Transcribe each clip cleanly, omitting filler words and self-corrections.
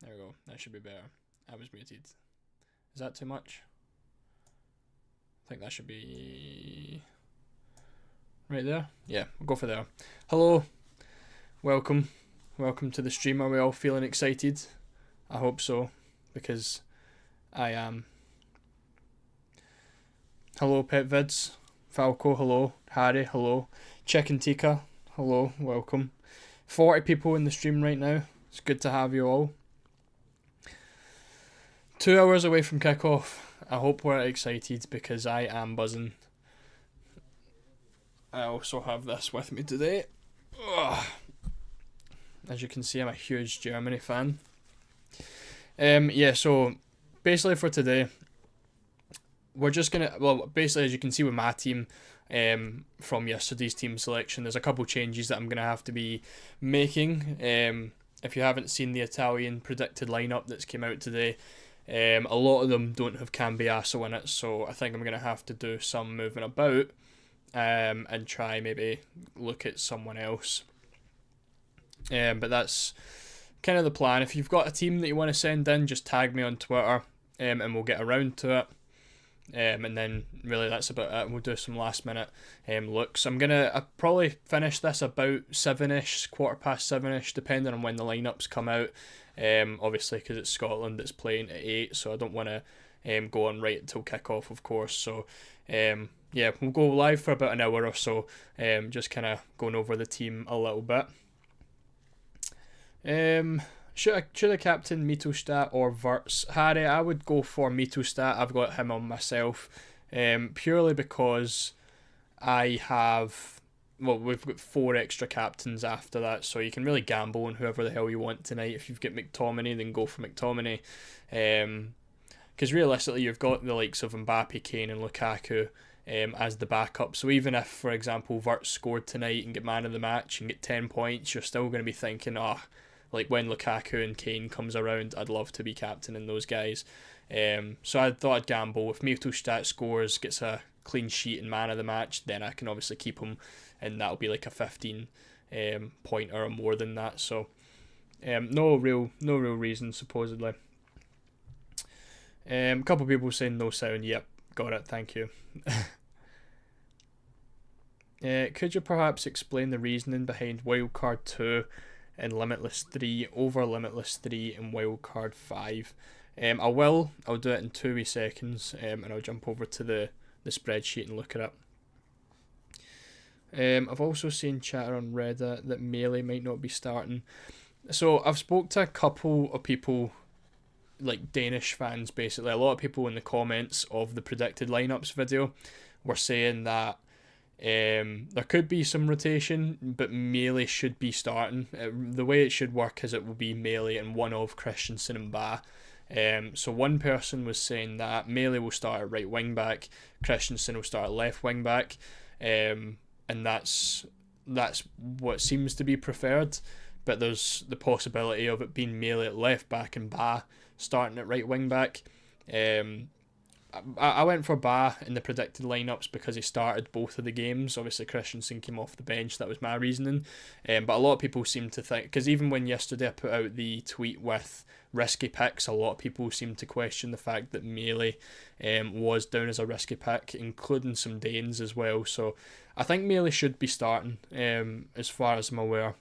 There we go. That should be better. I was muted. Is that too much? I think that should be right there. Yeah, we'll go for there. Hello. Welcome. Welcome to the stream. Are we all feeling excited? I hope so, because I am. Hello, Pet Vids. Falco, hello. Harry, hello. Chicken Tika, hello. Welcome. 40 people in the stream right now. It's good to have you all. 2 hours away from kickoff. I hope we're excited because I am buzzing. I also have this with me today. Ugh. As you can see, I'm a huge Germany fan. Yeah, so basically for today, we're just gonna, well, basically as you can see with my team, from yesterday's team selection, there's a couple changes that I'm gonna have to be making. If you haven't seen the Italian predicted lineup that's came out today, a lot of them don't have Cambiasso in it, so I think I'm gonna have to do some moving about, and try maybe look at someone else. But that's kind of the plan. If you've got a team that you want to send in, just tag me on Twitter, and we'll get around to it. And then really that's about it. We'll do some last minute looks. I'll probably finish this about 7ish, 7:15ish, depending on when the lineups come out. Obviously because it's Scotland that's playing at 8, so I don't want to go on right until kick-off, of course. So yeah, we'll go live for about an hour or so, just kind of going over the team a little bit. Should I captain Mittelstadt or Wirtz? Harry, I would go for Mittelstadt. I've got him on myself, purely because we've got 4 extra captains after that, so you can really gamble on whoever the hell you want tonight. If you've got McTominay, then go for McTominay. Because realistically, you've got the likes of Mbappe, Kane, and Lukaku as the backup. So even if, for example, Wirtz scored tonight and get man of the match and get 10 points, you're still going to be thinking, like when Lukaku and Kane comes around, I'd love to be captaining those guys. So I thought I'd gamble. If Mittelstadt scores, gets a clean sheet and man of the match, then I can obviously keep him, and that'll be like a 15 pointer or more than that. So no real reason supposedly. A couple of people saying no sound. Yep, got it. Thank you. Could you perhaps explain the reasoning behind Wildcard 2 and Limitless 3 over Limitless 3 and Wildcard 5? I will. I'll do it in 2 wee seconds, and I'll jump over to the spreadsheet and look it up. I've also seen chatter on Reddit that Melee might not be starting. So I've spoke to a couple of people, like Danish fans basically. A lot of people in the comments of the predicted lineups video were saying that there could be some rotation, but Melee should be starting. The way it should work is it will be Melee and one of Christensen and Ba. So one person was saying that Melee will start at right wing back, Christensen will start at left wing back, and that's what seems to be preferred. But there's the possibility of it being Melee at left back and Ba starting at right wing back. I went for Ba in the predicted lineups because he started both of the games. Obviously Christensen came off the bench, that was my reasoning. But a lot of people seem to think, because even when yesterday I put out the tweet with risky picks, a lot of people seem to question the fact that Melee was down as a risky pick, including some Danes as well. So I think Melee should be starting, as far as I'm aware.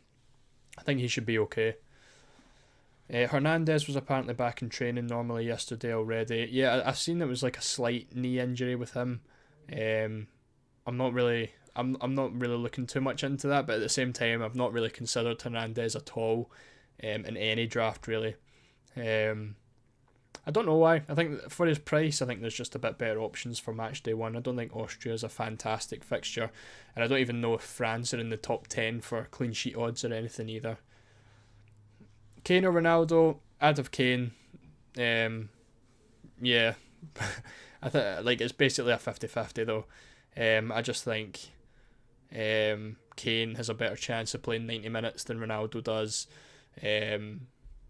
I think he should be okay. Hernandez was apparently back in training normally yesterday already. Yeah, I've seen it was like a slight knee injury with him. I'm not really looking too much into that, but at the same time, I've not really considered Hernandez at all in any draft really. I don't know why. I think for his price, I think there's just a bit better options for Matchday 1. I don't think Austria is a fantastic fixture, and I don't even know if France are in the top 10 for clean sheet odds or anything either. Kane or Ronaldo? I'd have Kane. Yeah. I think it's basically a 50-50 though. I just think Kane has a better chance of playing 90 minutes than Ronaldo does.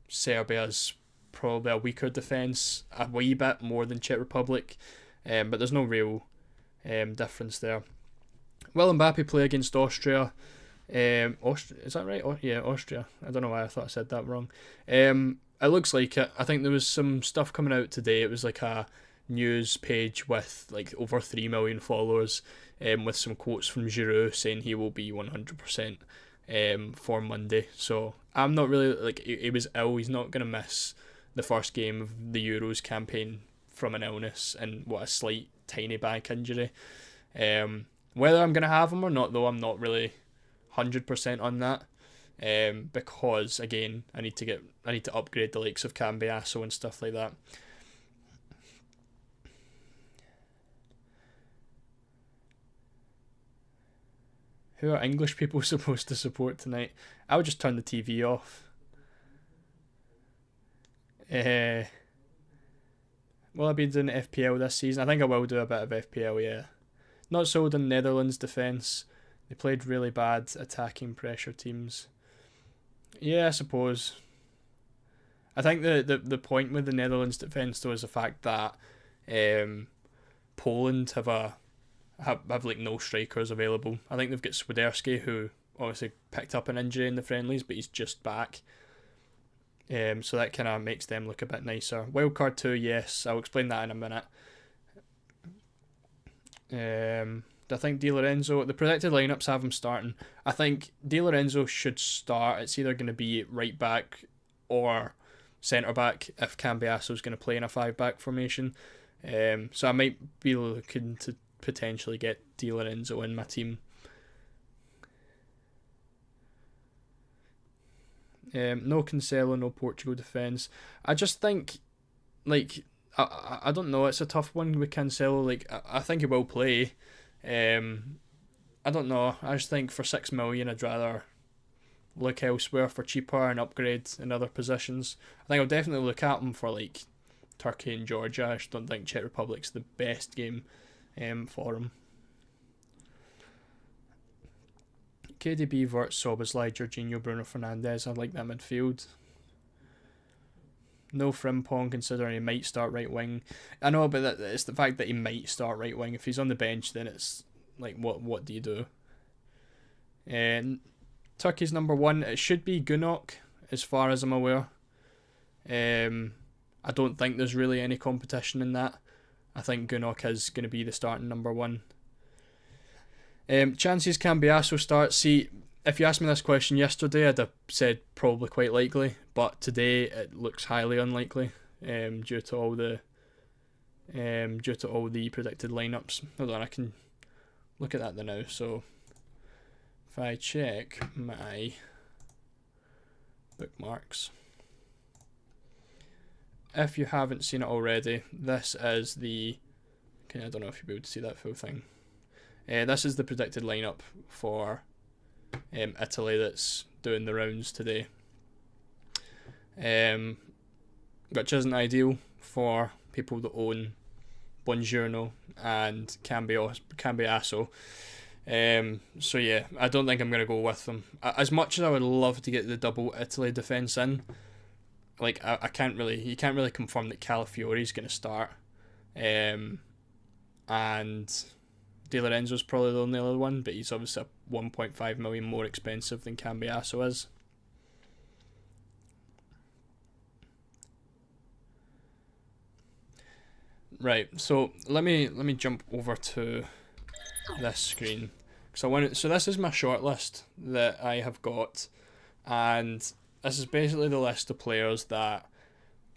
Serbia's probably a weaker defence, a wee bit more than Czech Republic, but there's no real difference there. Will Mbappe play against Austria? Austria, is that right? Yeah, Austria. I don't know why I thought I said that wrong. It looks like it. I think there was some stuff coming out today. It was like a news page with like over 3 million followers, with some quotes from Giroud saying he will be 100% for Monday. So I'm not really like he was ill. He's not gonna miss the first game of the Euros campaign from an illness and what a slight tiny back injury. Whether I'm gonna have him or not, though, I'm not really 100% on that. Because again, I need to upgrade the likes of Cambiasso and stuff like that. Who are English people supposed to support tonight? I would just turn the TV off. Will I be doing FPL this season? I think I will do a bit of FPL, yeah. Not sold on Netherlands defence. They played really bad attacking pressure teams. Yeah, I suppose. I think the point with the Netherlands defence though is the fact that Poland have like no strikers available. I think they've got Swiderski, who obviously picked up an injury in the friendlies, but he's just back. So that kind of makes them look a bit nicer. Wildcard 2, yes, I'll explain that in a minute. I think Di Lorenzo, the predicted lineups have him starting. I think Di Lorenzo should start. It's either going to be right back or centre back if Cambiasso is going to play in a 5-back formation. So I might be looking to potentially get Di Lorenzo in my team. No Cancelo, no Portugal defence. I just think, like, I don't know, it's a tough one with Cancelo. Like, I think he will play. I don't know. I just think for 6 million, I'd rather look elsewhere for cheaper and upgrade in other positions. I think I'll definitely look at him for like Turkey and Georgia. I just don't think Czech Republic's the best game for him. KDB, Wirtz, Szoboszlai, Jorginho, Bruno Fernandes. I like that midfield. No Frimpong, considering he might start right wing. I know, but it's the fact that he might start right wing. If he's on the bench, then it's like, what do you do? And Turkey's number 1. It should be Gunok, as far as I'm aware. I don't think there's really any competition in that. I think Gunok is going to be the starting number 1. Chances Cambiasso starts. See, if you asked me this question yesterday, I'd have said probably quite likely, but today it looks highly unlikely, due to all the predicted lineups. Hold on, I can look at that now. So if I check my bookmarks, if you haven't seen it already, this is the. Okay, I don't know if you'll be able to see that full thing. This is the predicted lineup for Italy that's doing the rounds today, which isn't ideal for people that own Buongiorno and Cambiasso. So yeah, I don't think I'm going to go with them. As much as I would love to get the double Italy defence in, like you can't really confirm that Calafiori's going to start, and Di Lorenzo's probably the only other one, but he's obviously 1.5 million more expensive than Cambiasso is. Right, so let me jump over to this screen. So this is my shortlist that I have got, and this is basically the list of players that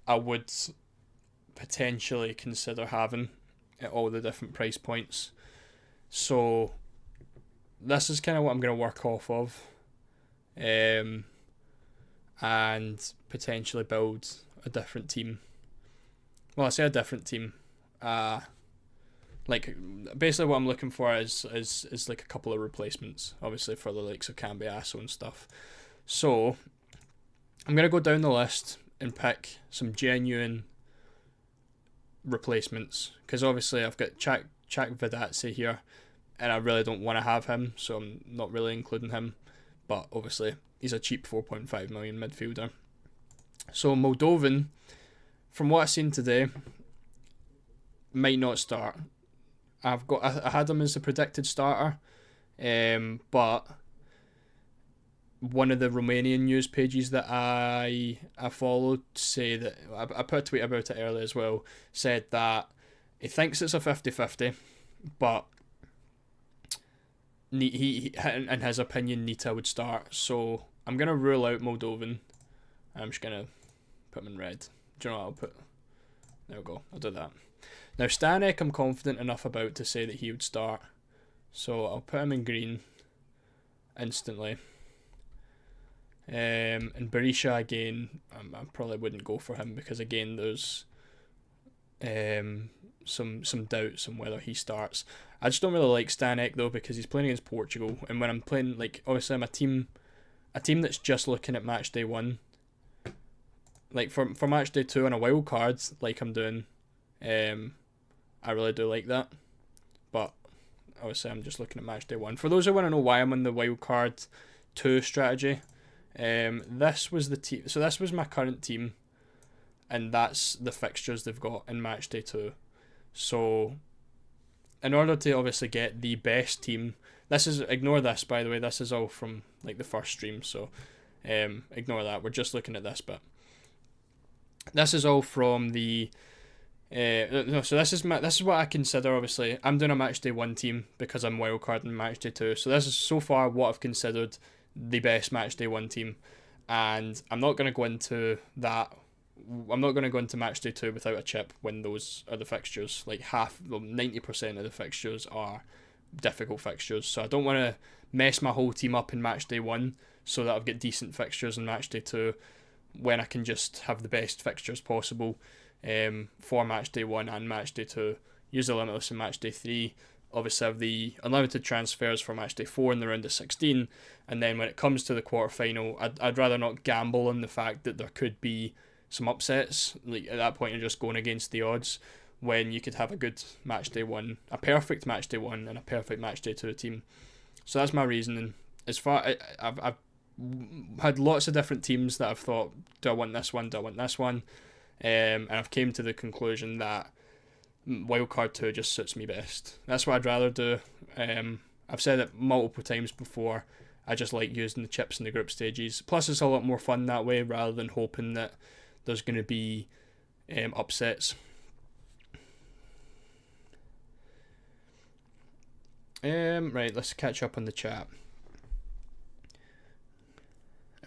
I would potentially consider having at all the different price points. So this is kind of what I'm going to work off of, and potentially build a different team. Well, I say a different team. Like basically what I'm looking for is like a couple of replacements, obviously for the likes of Cambiasso and stuff. So I'm going to go down the list and pick some genuine replacements, because obviously I've got Chak Vidazzi here, and I really don't want to have him, so I'm not really including him. But obviously he's a cheap 4.5 million midfielder. So Moldovan, from what I've seen today, might not start. I had him as a predicted starter, but one of the Romanian news pages that I followed say that, I put a tweet about it earlier as well, said that he thinks it's a 50-50, but he in his opinion Nita would start. So I'm going to rule out Moldovan. I'm just going to put him in red. Do you know what I'll put? There we go. I'll do that. Now Stanek I'm confident enough about to say that he would start. So I'll put him in green instantly. And Berisha again, I probably wouldn't go for him because again there's some doubts on whether he starts. I just don't really like Stanek though because he's playing against Portugal, and when I'm playing, like, obviously I'm a team that's just looking at match day 1. Like for match day 2 on a wild card like I'm doing, I really do like that. But obviously I'm just looking at match day 1. For those who want to know why I'm on the wild card 2 strategy, this was the team. So this was my current team, and that's the fixtures they've got in match day 2. So in order to obviously get the best team, ignore this by the way, this is all from like the first stream, so ignore that, we're just looking at this bit. This is all from the no, so this is what I consider. Obviously I'm doing a match day 1 team because I'm wildcarding match day 2, so this is so far what I've considered the best match day 1 team, and I'm not going to go into that. I'm not going to go into match day 2 without a chip when those are the fixtures. Like 90% of the fixtures are difficult fixtures, so I don't want to mess my whole team up in match day 1 so that I've got decent fixtures in match day 2 when I can just have the best fixtures possible for match day 1 and match day 2. Use the limitless in match day 3. Obviously have the unlimited transfers for match day 4 in the round of 16, and then when it comes to the quarterfinal, I'd rather not gamble on the fact that there could be some upsets. Like at that point you're just going against the odds, when you could have a good match day 1, a perfect match day 1 and a perfect match day 2 team. So that's my reasoning. As far I've had lots of different teams that I've thought, do I want this one, do I want this one, and I've came to the conclusion that wildcard 2 just suits me best. That's what I'd rather do. I've said it multiple times before, I just like using the chips in the group stages, plus it's a lot more fun that way rather than hoping that there's going to be upsets. Right, let's catch up on the chat.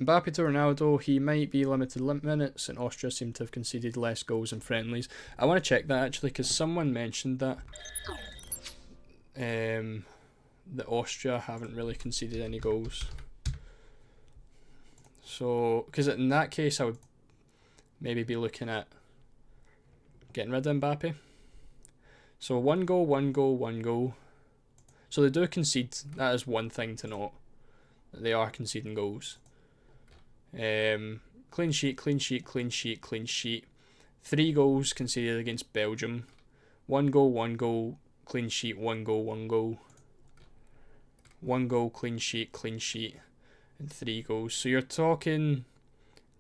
Mbappe to Ronaldo, he might be limited minutes, and Austria seem to have conceded less goals in friendlies. I want to check that actually, because someone mentioned that that Austria haven't really conceded any goals. So, because in that case I would maybe be looking at getting rid of Mbappe. So 1 goal, 1 goal, 1 goal. So they do concede. That is one thing to note. They are conceding goals. Clean sheet, clean sheet, clean sheet, clean sheet. 3 goals conceded against Belgium. 1 goal, 1 goal, clean sheet, 1 goal, 1 goal. 1 goal, clean sheet, and 3 goals. So you're talking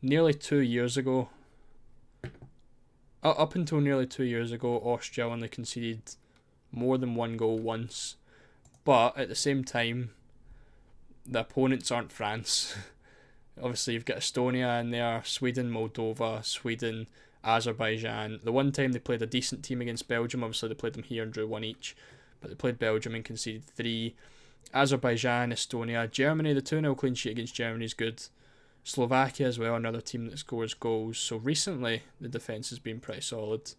nearly 2 years ago. Up until nearly 2 years ago, Austria only conceded more than 1 goal once. But at the same time, the opponents aren't France. Obviously, you've got Estonia in there, Sweden, Moldova, Sweden, Azerbaijan. The one time they played a decent team against Belgium, obviously they played them here and drew 1 each. But they played Belgium and conceded 3. Azerbaijan, Estonia, Germany, the 2-0 clean sheet against Germany is good. Slovakia as well, another team that scores goals. So recently, the defence has been pretty solid.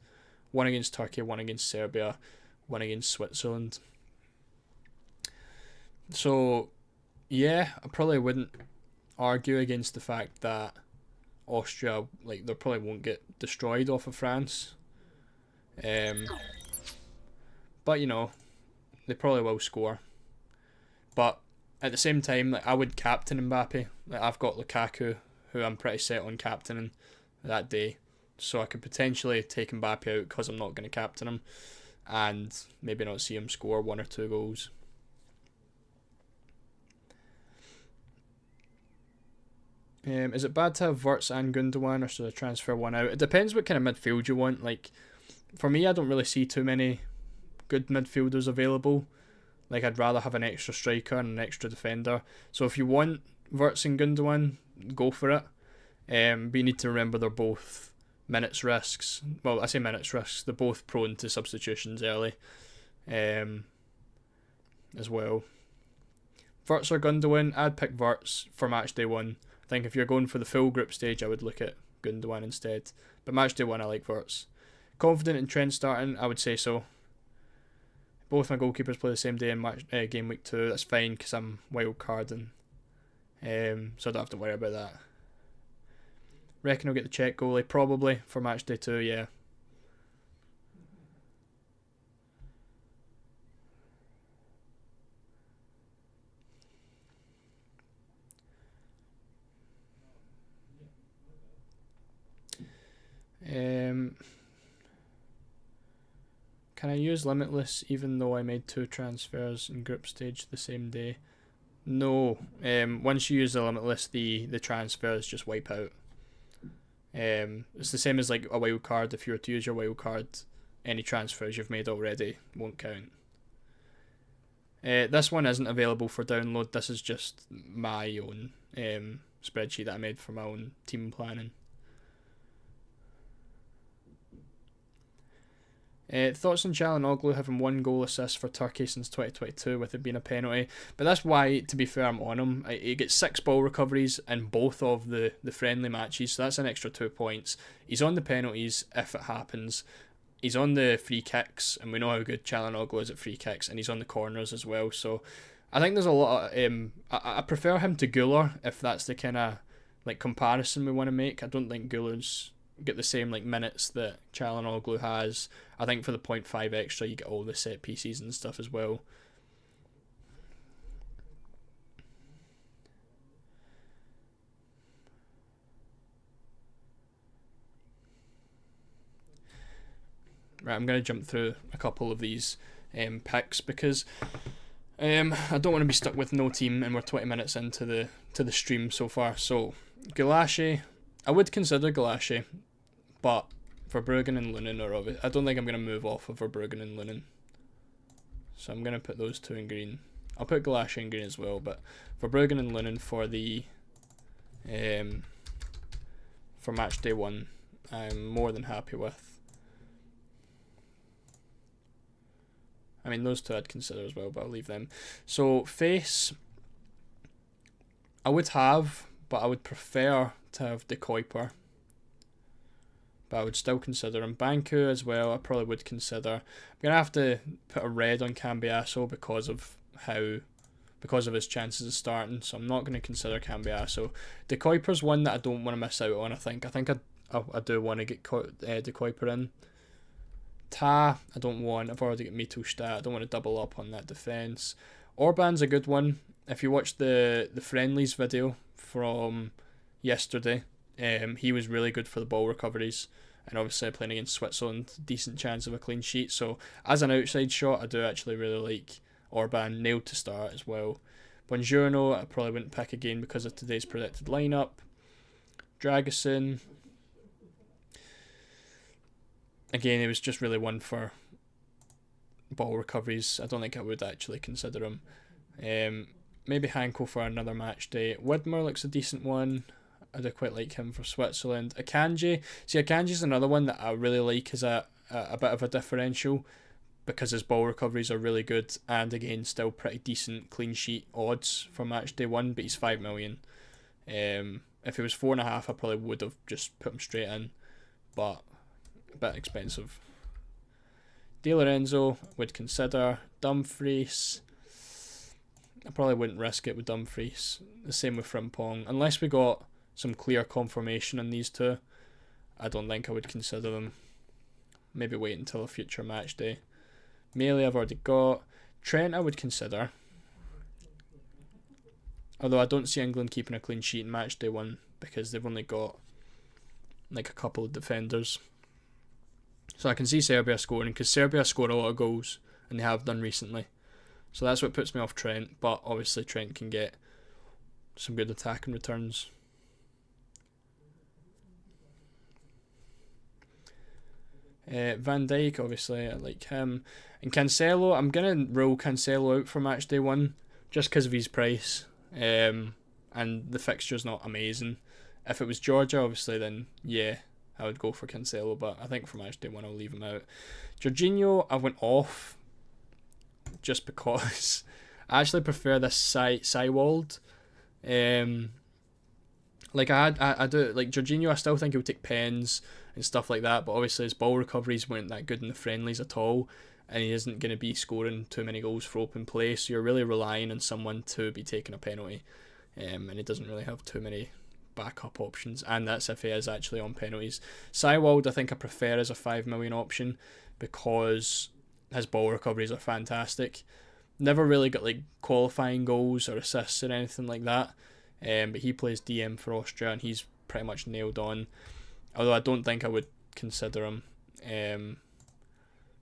1 against Turkey, 1 against Serbia, 1 against Switzerland. So, yeah, I probably wouldn't argue against the fact that Austria, like, they probably won't get destroyed off of France. But, you know, they probably will score. But at the same time, like, I would captain Mbappe. Like, I've got Lukaku, who I'm pretty set on captaining that day. So I could potentially take Mbappe out because I'm not going to captain him, and maybe not see him score 1 or 2 goals. Is it bad to have Wirtz and Gundogan, or should I transfer one out? It depends what kind of midfield you want. Like, for me, I don't really see too many good midfielders available. Like, I'd rather have an extra striker and an extra defender. So if you want Wirtz and Gundogan, go for it. But you need to remember they're both minutes risks. Well, I say minutes risks. They're both prone to substitutions early, as well. Wirtz or Gundogan, I'd pick Wirtz for matchday 1. I think if you're going for the full group stage, I would look at Gundogan instead. But matchday 1, I like Wirtz. Confident in Trent starting, I would say so. Both my goalkeepers play the same day in game week 2. That's fine because I'm wild carding, so I don't have to worry about that. Reckon I'll get the Czech goalie probably for matchday 2. Yeah. Can I use Limitless even though I made 2 transfers in group stage the same day? No. Once you use the Limitless, the transfers just wipe out. It's the same as like a wild card. If you were to use your wild card, any transfers you've made already won't count. This one isn't available for download. This is just my own spreadsheet that I made for my own team planning. Thoughts on Çalhanoğlu having 1 goal assist for Turkey since 2022 with it being a penalty. But that's why, to be fair, I'm on him. He gets 6 ball recoveries in both of the friendly matches, so that's an extra 2 points. He's on the penalties if it happens. He's on the free kicks, and we know how good Çalhanoğlu is at free kicks, and he's on the corners as well. So I think there's a lot of... I prefer him to Güler if that's the kind of like comparison we want to make. I don't think Güler's get the same like minutes that Çalhanoğlu has. I think for the 0.5 extra you get all the set pieces and stuff as well. Right, I'm going to jump through a couple of these picks because I don't want to be stuck with no team and we're 20 minutes into the stream so far. So Gulácsi, I would consider Gulácsi, but Verbruggen and Lunin are obvious. I don't think I'm going to move off of Verbruggen and Lunin. So I'm going to put those 2 in green. I'll put Gulácsi in green as well, but Verbruggen and Lunin for the for match day 1, I'm more than happy with. I mean, those 2 I'd consider as well, but I'll leave them. So face, I would have, but I would prefer to have De Kuiper. But I would still consider him. Banku as well, I probably would consider. I'm going to have to put a red on Cambiasso because of his chances of starting, so I'm not going to consider Cambiasso. De Kuiper's one that I don't want to miss out on, I think. I do want to get De Kuiper in. Ta, I don't want. I've already got Mittelstadt. I don't want to double up on that defence. Orban's a good one. If you watch the friendlies video from yesterday, he was really good for the ball recoveries, and obviously playing against Switzerland, decent chance of a clean sheet. So as an outside shot, I do actually really like Orban. Nailed to start as well. Buongiorno, I probably wouldn't pick again because of today's predicted lineup. Dragusin, again, it was just really one for ball recoveries. I don't think I would actually consider him. Maybe Hanko for another match day. Widmer looks a decent one. I do quite like him for Switzerland. Akanji. See, Akanji's another one that I really like as a bit of a differential because his ball recoveries are really good and again still pretty decent clean sheet odds for match day 1, but he's 5 million. If it was 4.5, I probably would have just put him straight in, but a bit expensive. Di Lorenzo would consider. Dumfries, I probably wouldn't risk it with Dumfries. The same with Frimpong. Unless we got some clear confirmation on these 2, I don't think I would consider them. Maybe wait until a future match day. Melee I've already got. Trent I would consider. Although I don't see England keeping a clean sheet in match day 1 because they've only got like a couple of defenders. So I can see Serbia scoring because Serbia score a lot of goals and they have done recently. So that's what puts me off Trent, but obviously Trent can get some good attacking returns. Van Dijk, obviously, I like him. And Cancelo, I'm going to rule Cancelo out for match day 1 just because of his price. and the fixture's not amazing. If it was Georgia, obviously, then yeah, I would go for Cancelo, but I think for matchday 1 I'll leave him out. Jorginho, I went off just because I actually prefer this Seiwald. Like I do like Jorginho. I still think he'll take pens and stuff like that, but obviously his ball recoveries weren't that good in the friendlies at all, and he isn't going to be scoring too many goals for open play. So you're really relying on someone to be taking a penalty, and he doesn't really have too many backup options, and that's if he is actually on penalties. Seiwald, I think I prefer as a 5 million option because his ball recoveries are fantastic. Never really got like qualifying goals or assists or anything like that, but he plays DM for Austria and he's pretty much nailed on. Although I don't think I would consider him,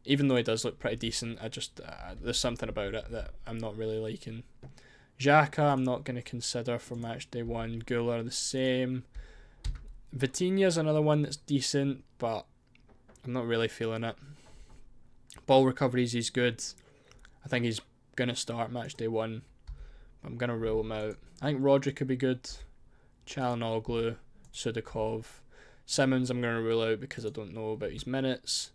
even though he does look pretty decent. I just there's something about it that I'm not really liking. Xhaka, I'm not going to consider for matchday 1. Güler, the same. Vitinha's another one that's decent, but I'm not really feeling it. Ball recoveries, he's good. I think he's going to start matchday 1. I'm going to rule him out. I think Rodri could be good. Çalhanoğlu, Sudakov. Simmons, I'm going to rule out because I don't know about his minutes.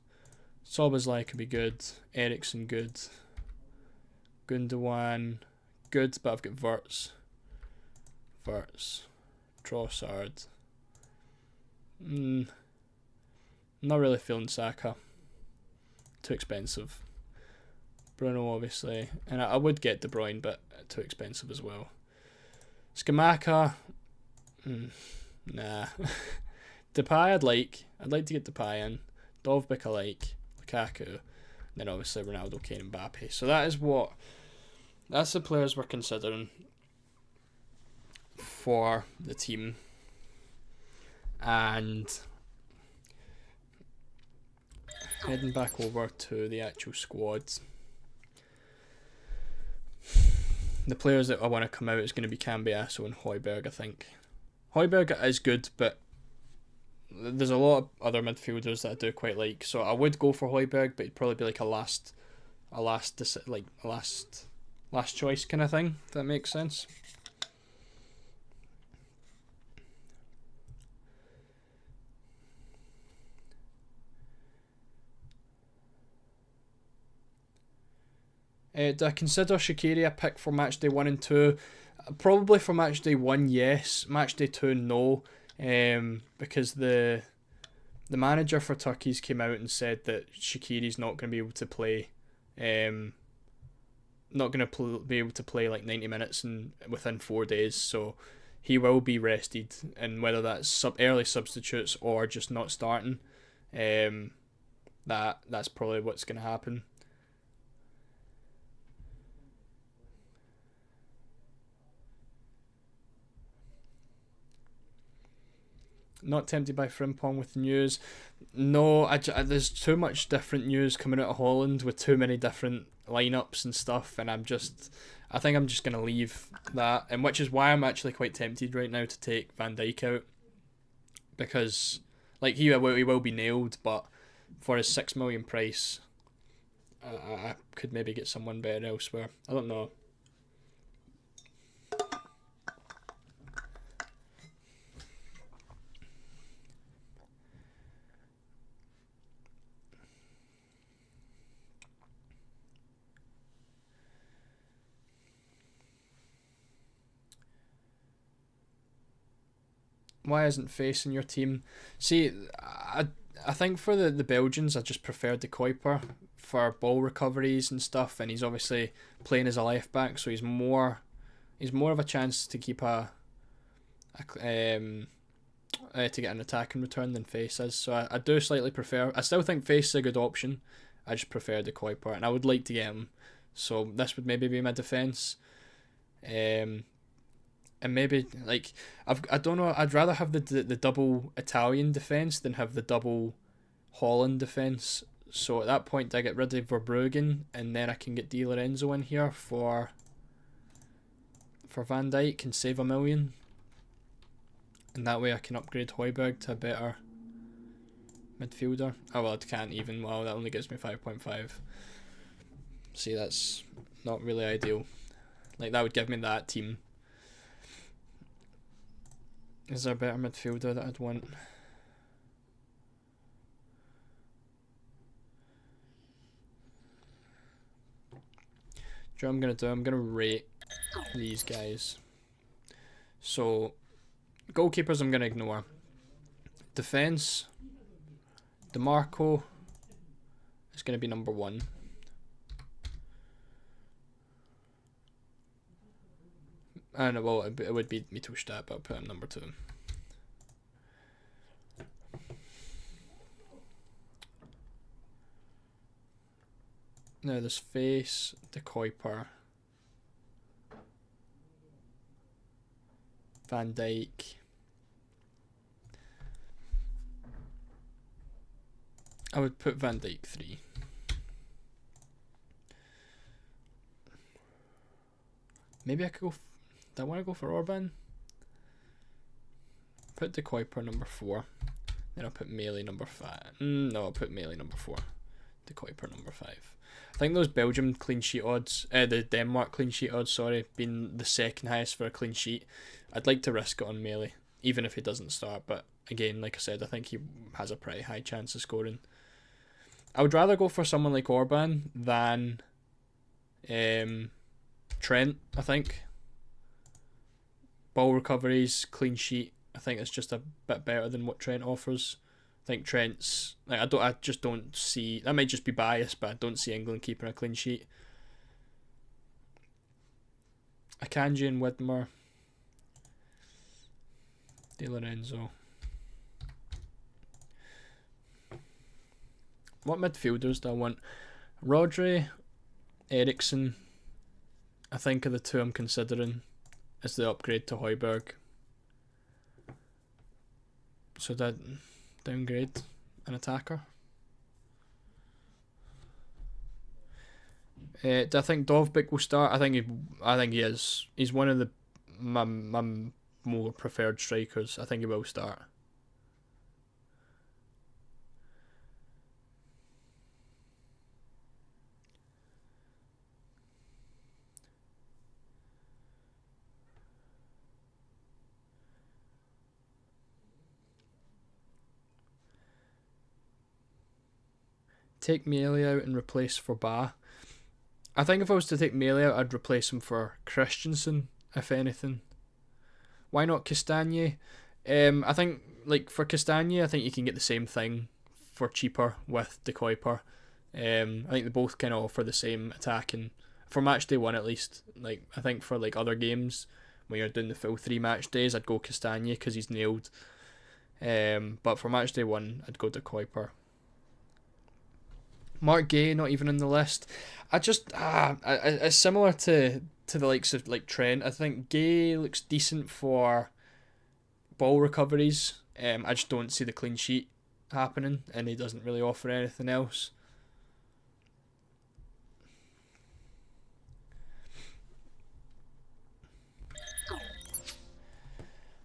Szoboszlai could be good. Eriksen, good. Gundogan, good, but I've got Wirtz, Trossard. Not really feeling Saka. Too expensive. Bruno, obviously, and I would get De Bruyne, but too expensive as well. Scamacca, nah. Depay, I'd like to get Depay in. Dovbyk, I like. Lukaku, then obviously Ronaldo, Kane, Mbappe. So that's the players we're considering for the team. And heading back over to the actual squads. The players that I want to come out is going to be Cambiasso and Højbjerg, I think. Højbjerg is good, but there's a lot of other midfielders that I do quite like. So I would go for Højbjerg, but it'd probably be like a last choice kind of thing, if that makes sense. Do I consider Shaqiri a pick for matchday 1 and 2? Probably for matchday 1, yes. Matchday 2, no. Because the manager for Turkey's came out and said that Shaqiri's not going to be able to play. Not going to be able to play like 90 minutes within 4 days. So he will be rested, and whether that's early substitutes or just not starting, that's probably what's going to happen. Not tempted by Frimpong with news. No, there's too much different news coming out of Holland with too many different lineups and stuff, and I think I'm just going to leave that, and which is why I'm actually quite tempted right now to take Van Dijk out, because like he will be nailed, but for his 6 million price, I could maybe get someone better elsewhere. I don't know. Why isn't Face in your team? See, I think for the Belgians, I just preferred the Kuiper for ball recoveries and stuff, and he's obviously playing as a left back, so he's more of a chance to keep to get an attack in return than Face is. So I do slightly prefer. I still think Face is a good option. I just prefer the Kuiper, and I would like to get him. So this would maybe be my defence. And maybe like I don't know. I'd rather have the double Italian defense than have the double Holland defense. So at that point, I get rid of Verbruggen, and then I can get Di Lorenzo in here for Van Dijk and save $1 million. And that way I can upgrade Højbjerg to a better midfielder. Oh well, I can't even. Wow, that only gives me 5.5. See, that's not really ideal. Like that would give me that team. Is there a better midfielder that I'd want? Do you know what I'm going to do? I'm going to rate these guys. So, goalkeepers I'm going to ignore. Defence, DeMarco is going to be number 1. And well, it would be Mittelstadt, but I'll put him number 2. Now there's Face, De Kuiper, Van Dijk. I would put Van Dijk 3. Maybe I could go. Do I want to go for Orban? Put De Kuiper number 4. Then I'll put Melee number 5. No, I'll put Melee number 4. De Kuiper number 5. I think those Belgium clean sheet odds, the Denmark clean sheet odds, sorry, being the second highest for a clean sheet. I'd like to risk it on Melee, even if he doesn't start. But again, like I said, I think he has a pretty high chance of scoring. I would rather go for someone like Orban than Trent, I think. Ball recoveries, clean sheet, I think it's just a bit better than what Trent offers. I think Trent's like I just don't see, that might just be biased, but I don't see England keeping a clean sheet. Akanji and Widmer, Di Lorenzo. What midfielders do I want? Rodri, Ericsson, I think are the two I'm considering as the upgrade to Højbjerg. So that downgrade an attacker. Do I think Dovbyk will start? I think he is. He's one of my more preferred strikers. I think he will start. Take Melee out and replace for Ba. I think if I was to take Melee out, I'd replace him for Christensen, if anything. Why not Castagne? I think, like, for Castagne, I think you can get the same thing for cheaper with De Kuiper. I think they both kind of offer the same attacking. For matchday 1 at least. Like, I think for like other games, when you're doing the full 3 match days, I'd go Castagne because he's nailed. But for matchday 1, I'd go De Kuiper. Mark Gay not even in the list. It's similar to the likes of like Trent. I think Gay looks decent for ball recoveries. I just don't see the clean sheet happening, and he doesn't really offer anything else.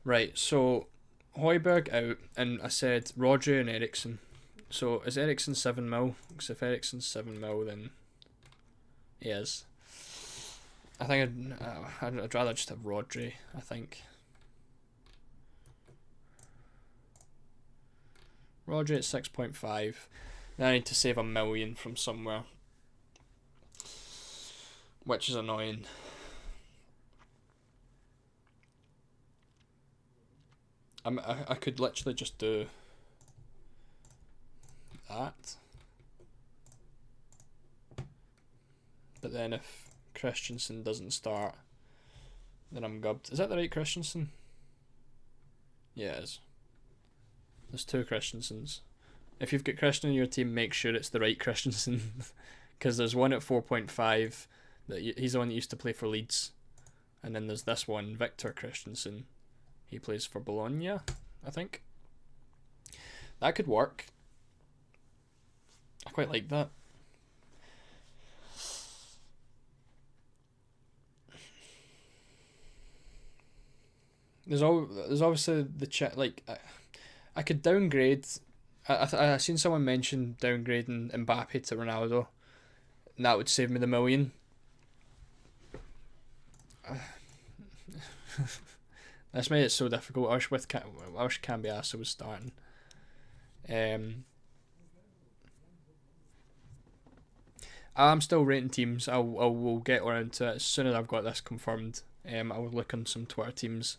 Right, so Højbjerg out, and I said Rodri and Ericsson. So is Ericsson 7 mil? Because if Ericsson's 7 mil, then he is. I think I'd rather just have Rodri, I think. Rodri at 6.5. Then I need to save $1 million from somewhere, which is annoying. I could literally just do that, but then if Christensen doesn't start, then I'm gubbed. Is that the right Christensen? Yeah, it is. There's 2 Christensens. If you've got Christian in your team, make sure it's the right Christensen, because there's one at 4.5 that he's the one that used to play for Leeds, and then there's this one, Victor Christensen. He plays for Bologna, I think. That could work. I quite like that. There's obviously the chat. Like, I could downgrade. I seen someone mention downgrading Mbappe to Ronaldo, and that would save me the $1 million. This made it so difficult. I wish Cambiasso was starting. I'm still rating teams. We'll get around to it as soon as I've got this confirmed. I'll look on some Twitter teams.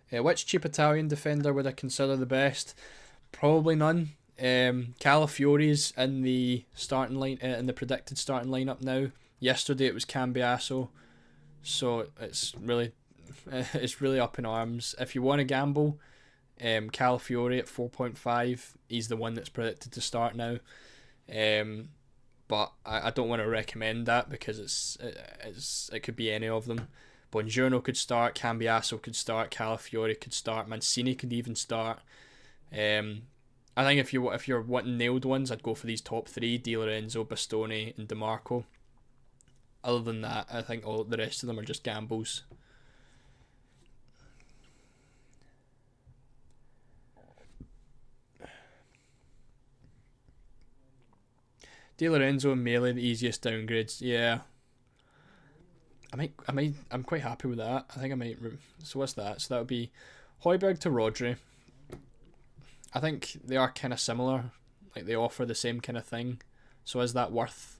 Which cheap Italian defender would I consider the best? Probably none. Calafiori's in the starting line, in the predicted starting lineup now. Yesterday it was Cambiasso, so it's really up in arms. If you want to gamble, Calafiori at 4.5, he's the one that's predicted to start now. But I don't want to recommend that because it could be any of them. Buongiorno could start, Cambiasso could start, Calafiori could start, Mancini could even start. I think if you're wanting nailed ones, I'd go for these top three: Di Lorenzo, Bastoni, and DeMarco. Other than that, I think all the rest of them are just gambles. Di Lorenzo and Melee, the easiest downgrades. Yeah. I'm quite happy with that. I think I might. So what's that? So that would be Højbjerg to Rodri. I think they are kind of similar. Like they offer the same kind of thing. So is that worth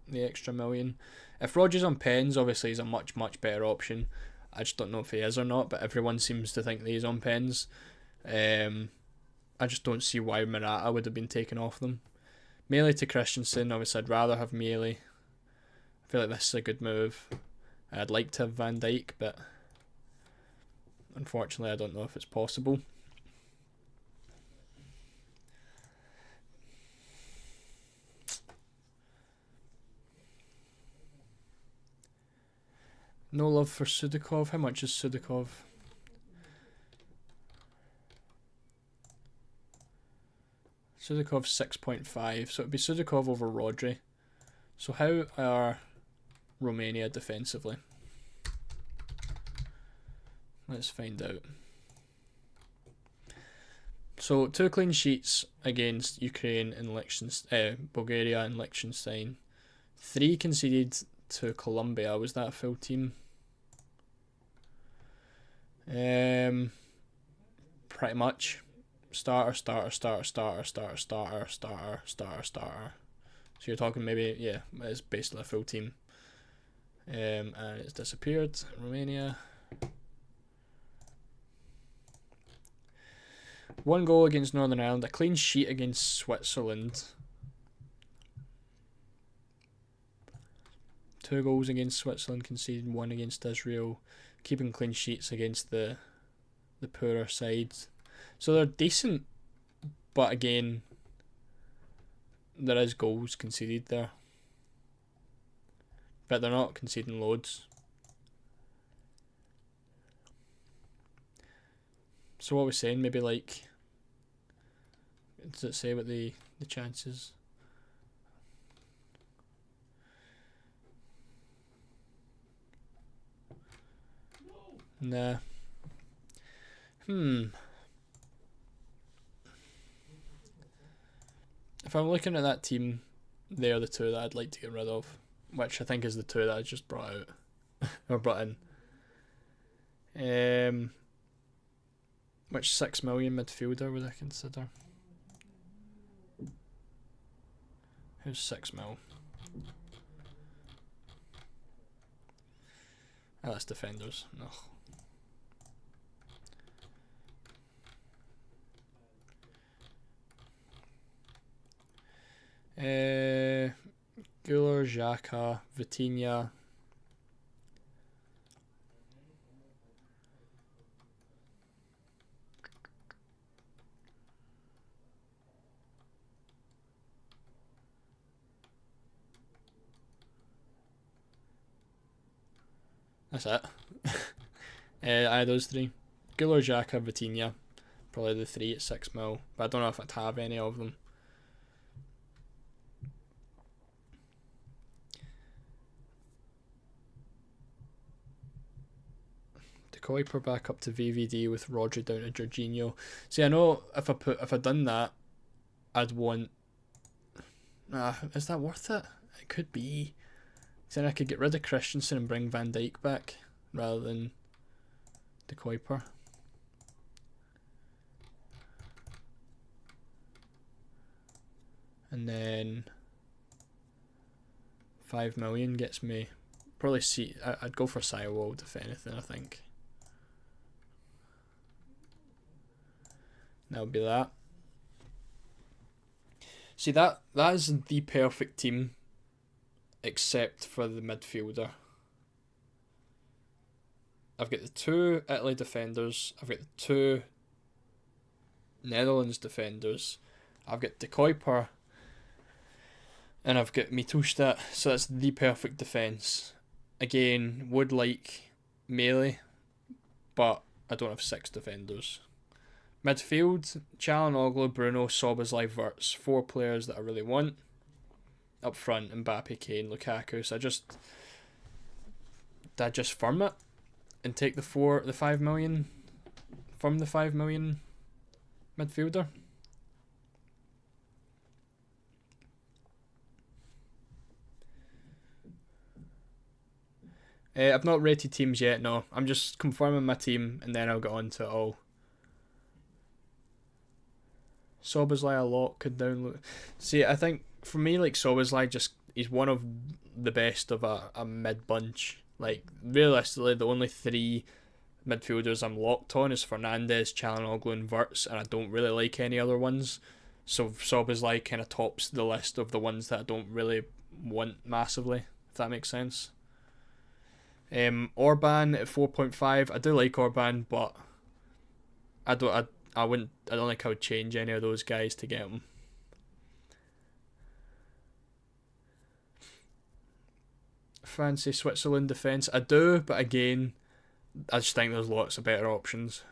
the extra million? If Rodri's on pens, obviously he's a much better option. I just don't know if he is or not. But everyone seems to think that he's on pens. I just don't see why Morata would have been taken off them. Melee to Christensen. Obviously, I'd rather have Melee. I feel like this is a good move. I'd like to have Van Dijk, but unfortunately I don't know if it's possible. No love for Sudakov. How much is Sudakov? Sudakov's 6.5, so it'd be Sudakov over Rodri. So how are Romania defensively? Let's find out. So 2 clean sheets against Ukraine and Bulgaria and Liechtenstein. 3 conceded to Colombia. Was that a full team? Pretty much. Starter. So you're talking maybe, yeah, it's basically a full team. And it's disappeared. Romania. 1 goal against Northern Ireland. A clean sheet against Switzerland. 2 goals against Switzerland, conceding 1 against Israel. Keeping clean sheets against the poorer sides. So they're decent, but again, there is goals conceded there. But they're not conceding loads. So what we're saying, maybe like, does it say what the chances? Nah. If I'm looking at that team, they're the 2 that I'd like to get rid of, which I think is the 2 that I just brought out or brought in. Which 6 million midfielder would I consider? Who's 6 mil? Oh, that's defenders. No. Guler, Xhaka, Vitinha. That's it. I had those 3. Guler, Xhaka, Vitinha. Probably the 3 at 6 mil. But I don't know if I'd have any of them. Kuiper back up to VVD with Rodri down to Jorginho. See, I know if I done that, I'd want. Is that worth it? It could be, Then I could get rid of Christensen and bring Van Dijk back rather than De Kuiper. And then 5 million gets me probably I'd go for Sidewold if anything, I think. That would be that. See, that is the perfect team except for the midfielder. I've got the 2 Italy defenders, I've got the 2 Netherlands defenders, I've got De Kuiper, and I've got Mittelstadt, so that's the perfect defence. Again, would like melee, but I don't have 6 defenders. Midfield, Çalhanoğlu, Bruno, Szoboszlai, Wirtz, 4 players that I really want. Up front, Mbappe, Kane, Lukaku. So I just firm it and take the 5 million, firm the 5 million midfielder. I've not rated teams yet, no. I'm just confirming my team and then I'll get on to it all. Szoboszlai a lot could download. See, I think for me, like Szoboszlai, he's one of the best of a mid bunch. Like realistically, the only 3 midfielders I'm locked on is Fernandes, Çalhanoğlu, and Wirtz, and I don't really like any other ones. So Szoboszlai kind of tops the list of the ones that I don't really want massively, if that makes sense. Orban at 4.5. I do like Orban, but I don't think I would change any of those guys to get him. Fancy Switzerland defence. I do, but again, I just think there's lots of better options.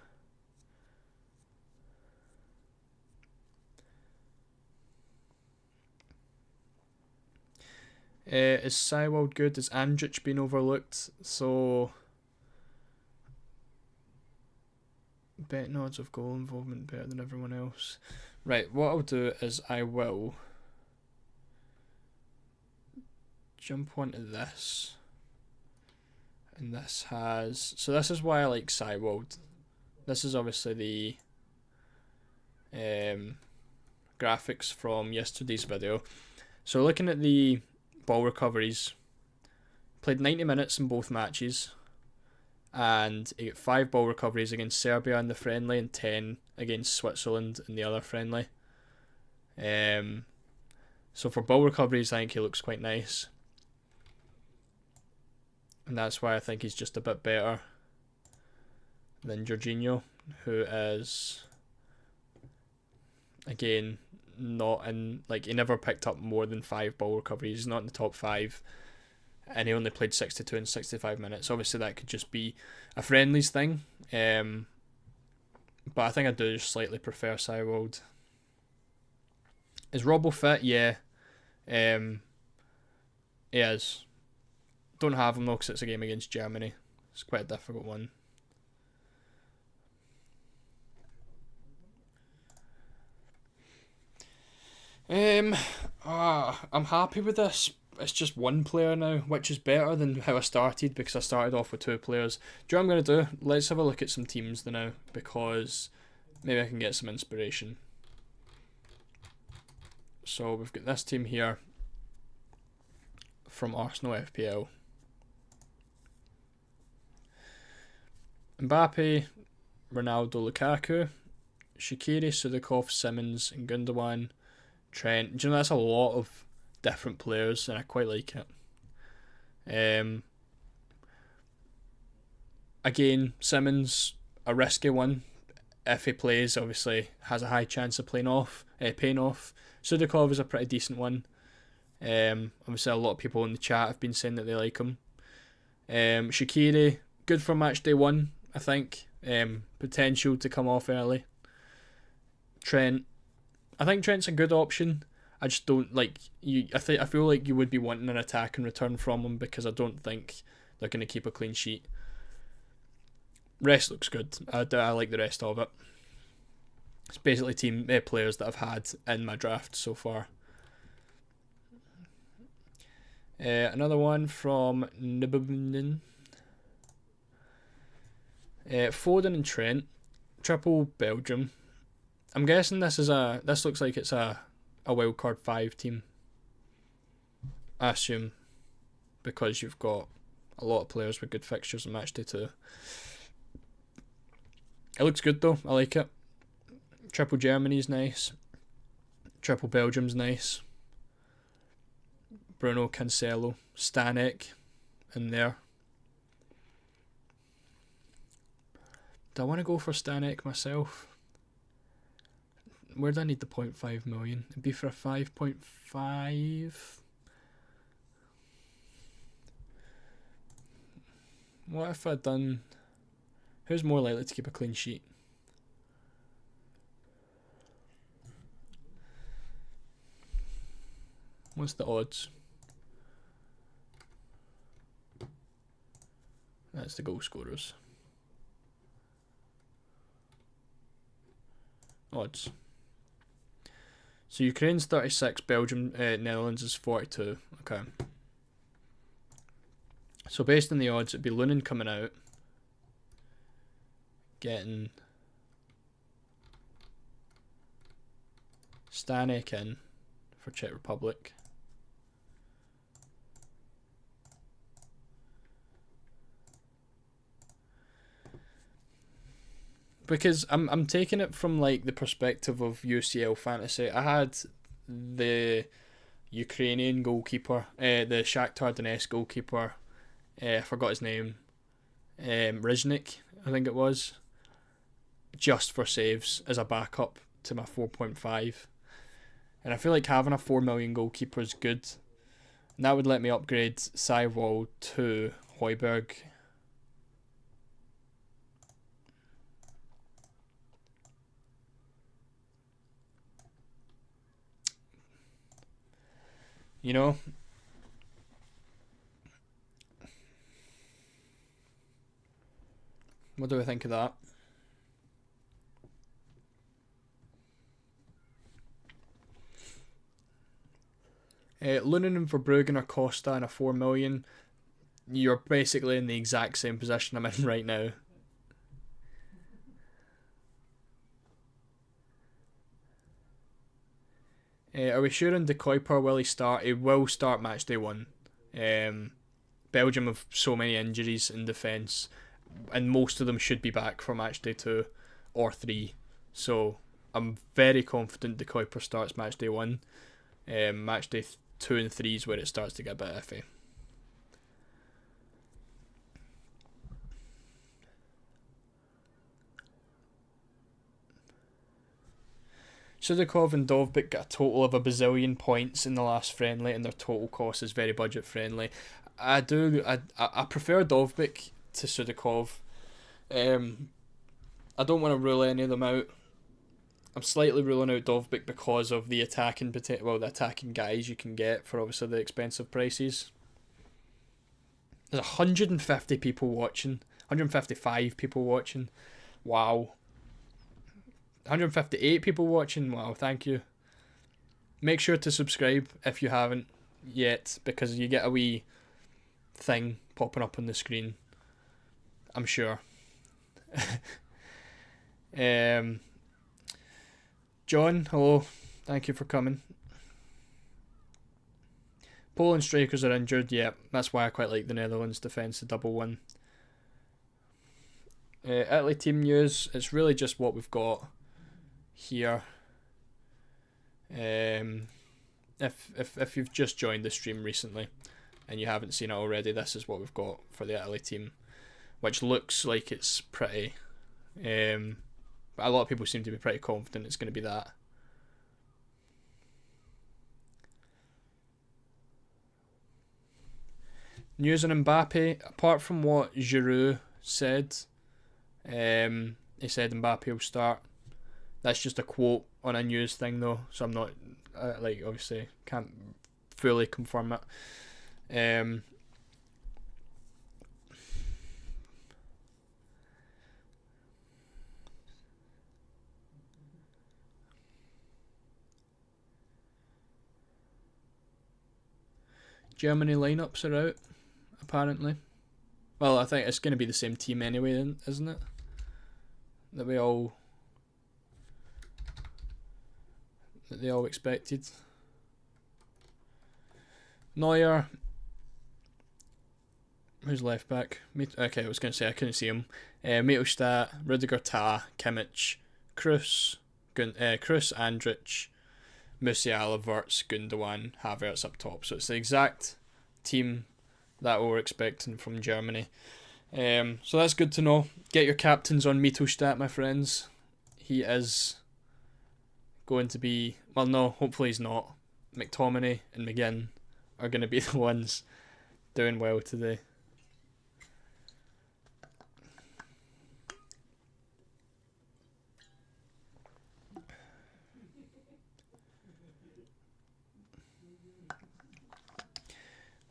Is Sidewold good? Has Andrich been overlooked? So, betting odds of goal involvement better than everyone else. Right, what I'll do is I will jump onto this. And this has... So this is why I like Sidewold. This is obviously the graphics from yesterday's video. So looking at the ball recoveries, played 90 minutes in both matches, and he got 5 ball recoveries against Serbia in the friendly and 10 against Switzerland in the other friendly. So for ball recoveries, I think he looks quite nice, and that's why I think he's just a bit better than Jorginho, who is, again, not in, like, he never picked up more than 5 ball recoveries. He's not in the top 5, and he only played 62 and 65 minutes. Obviously that could just be a friendlies thing, but I think I do just slightly prefer Sidewold. Is Robbo fit? Yeah, he is. Don't have him though because it's a game against Germany. It's quite a difficult one. I'm happy with this. It's just 1 player now, which is better than how I started, because I started off with 2 players. Do you know what I'm going to do? Let's have a look at some teams now, because maybe I can get some inspiration. So we've got this team here from Arsenal FPL. Mbappe, Ronaldo, Lukaku, Shaqiri, Sudikov, Simmons, and Gundogan, Trent. Do you know, that's a lot of different players, and I quite like it. Again, Simmons, a risky one. If he plays, obviously has a high chance of paying off. Sudikov is a pretty decent one. Obviously a lot of people in the chat have been saying that they like him. Shaqiri, good for match day 1, I think. Potential to come off early. Trent, I think Trent's a good option. I just don't like you. I feel like you would be wanting an attack in return from him, because I don't think they're going to keep a clean sheet. Rest looks good. I like the rest of it. It's basically team players that I've had in my draft so far. Another one from Nibben. Foden and Trent, triple Belgium. I'm guessing this looks like it's a wildcard 5 team. I assume, because you've got a lot of players with good fixtures in matchday 2. It looks good though. I like it. Triple Germany's nice. Triple Belgium's nice. Bruno, Cancelo, Stanek in there. Do I want to go for Stanek myself? Where do I need the 0.5 million? It'd be for a 5.5. What if I'd done... Who's more likely to keep a clean sheet? What's the odds? That's the goal scorers. Odds. So Ukraine's 36, Belgium, Netherlands is 42. Okay. So based on the odds, it'd be Lunin coming out, getting Stanek in for Czech Republic. Because I'm taking it from like the perspective of UCL fantasy. I had the Ukrainian goalkeeper, the Shakhtar Donetsk goalkeeper. I forgot his name. Riznik, I think it was. Just for saves as a backup to my 4.5. And I feel like having a 4 million goalkeeper is good. And that would let me upgrade Seiwald to Højbjerg. You know? What do I think of that? Lunin and Verbruggen or Costa and a 4 million. You're basically in the exact same position I'm in right now. Are we sure in De Kuyper will he start? He will start matchday 1. Belgium have so many injuries in defence, and most of them should be back for matchday 2 or 3. So I'm very confident De Kuyper starts matchday 1. Matchday 2 and 3 is where it starts to get a bit iffy. Sudakov and Dovbyk got a total of a bazillion points in the last friendly, and their total cost is very budget friendly. I prefer Dovbyk to Sudakov. I don't want to rule any of them out. I'm slightly ruling out Dovbyk because of the the attacking guys you can get for obviously the expensive prices. There's 150 people watching, 155 people watching. Wow. 158 people watching. Wow, thank you. Make sure to subscribe if you haven't yet, because you get a wee thing popping up on the screen, I'm sure. John, hello. Thank you for coming. Poland strikers are injured. Yeah, that's why I quite like the Netherlands defence, the double one. Italy team news. It's really just what we've got here. If you've just joined the stream recently and you haven't seen it already, this is what we've got for the Italy team, which looks like it's pretty. But a lot of people seem to be pretty confident it's going to be that. News on Mbappe. Apart from what Giroud said, he said Mbappe will start. That's just a quote on a news thing though, so I'm not obviously can't fully confirm it. Germany lineups are out, apparently. Well, I think it's going to be the same team anyway, isn't it? That they all expected. Neuer. Who's left back? Okay, I was going to say I couldn't see him. Mittelstadt, Rudiger, Tah, Kimmich, Kroos, Andrich, Musiala, Wirtz, Gundogan, Havertz up top. So it's the exact team that we were expecting from Germany. So that's good to know. Get your captains on Mittelstadt, my friends. He is going to be... Well, no, hopefully he's not. McTominay and McGinn are going to be the ones doing well today.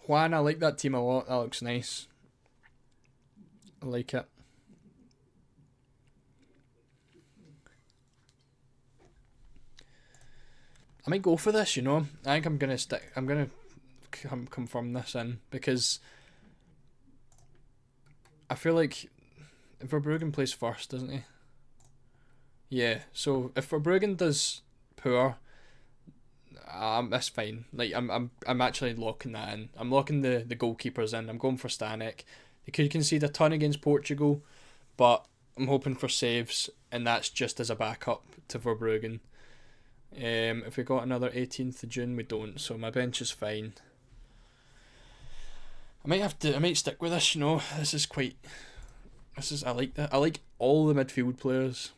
Juan, I like that team a lot. That looks nice. I like it. I might go for this, you know. I think I'm gonna confirm this in because I feel like Verbruggen plays first, doesn't he? Yeah. So if Verbruggen does poor, that's fine. Like I'm actually locking that in. I'm locking the goalkeepers in. I'm going for Stanek. They could concede a ton against Portugal, but I'm hoping for saves, and that's just as a backup to Verbruggen. If we got another 18th of June, we don't, so my bench is fine. I might stick with this, you know. I like that. I like all the midfield players.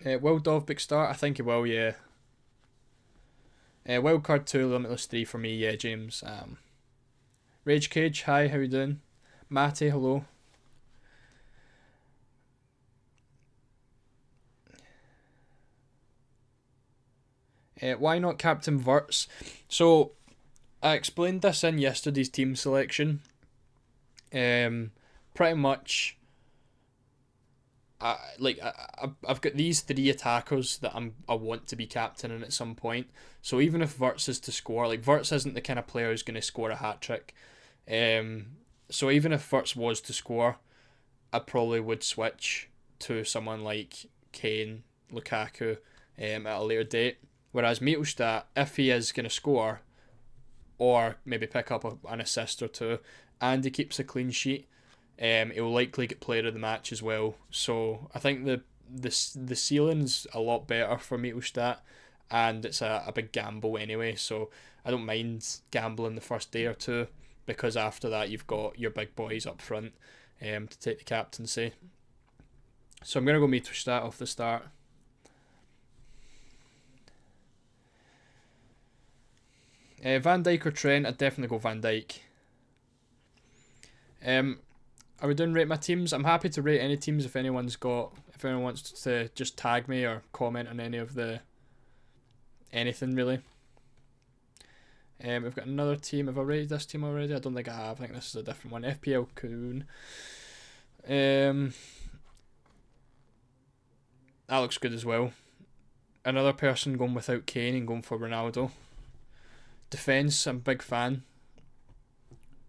Will Dovbyk start? I think he will, yeah. Wildcard 2, Limitless 3 for me, yeah, James. Rage Cage, hi, how you doing? Matty, hello. Why not Captain Wirtz? So, I explained this in yesterday's team selection. Pretty much, I've got these 3 attackers that I want to be captaining at some point. So even if Wirtz is to score, like Wirtz isn't the kind of player who's going to score a hat trick. So even if Wirtz was to score, I probably would switch to someone like Kane, Lukaku, at a later date. Whereas Mittelstadt, if he is going to score, or maybe pick up an assist or two, and he keeps a clean sheet, he'll likely get player of the match as well. So I think the ceiling's a lot better for Mittelstadt, and it's a big gamble anyway. So I don't mind gambling the first day or two, because after that you've got your big boys up front to take the captaincy. So I'm going to go Mittelstadt off the start. Van Dijk or Trent? I'd definitely go Van Dijk. Are we doing rate my teams? I'm happy to rate any teams if anyone wants to just tag me or comment on anything really. We've got another team. Have I rated this team already? I don't think I have. I think this is a different one. FPL Coon. That looks good as well. Another person going without Kane and going for Ronaldo. Defence, I'm a big fan.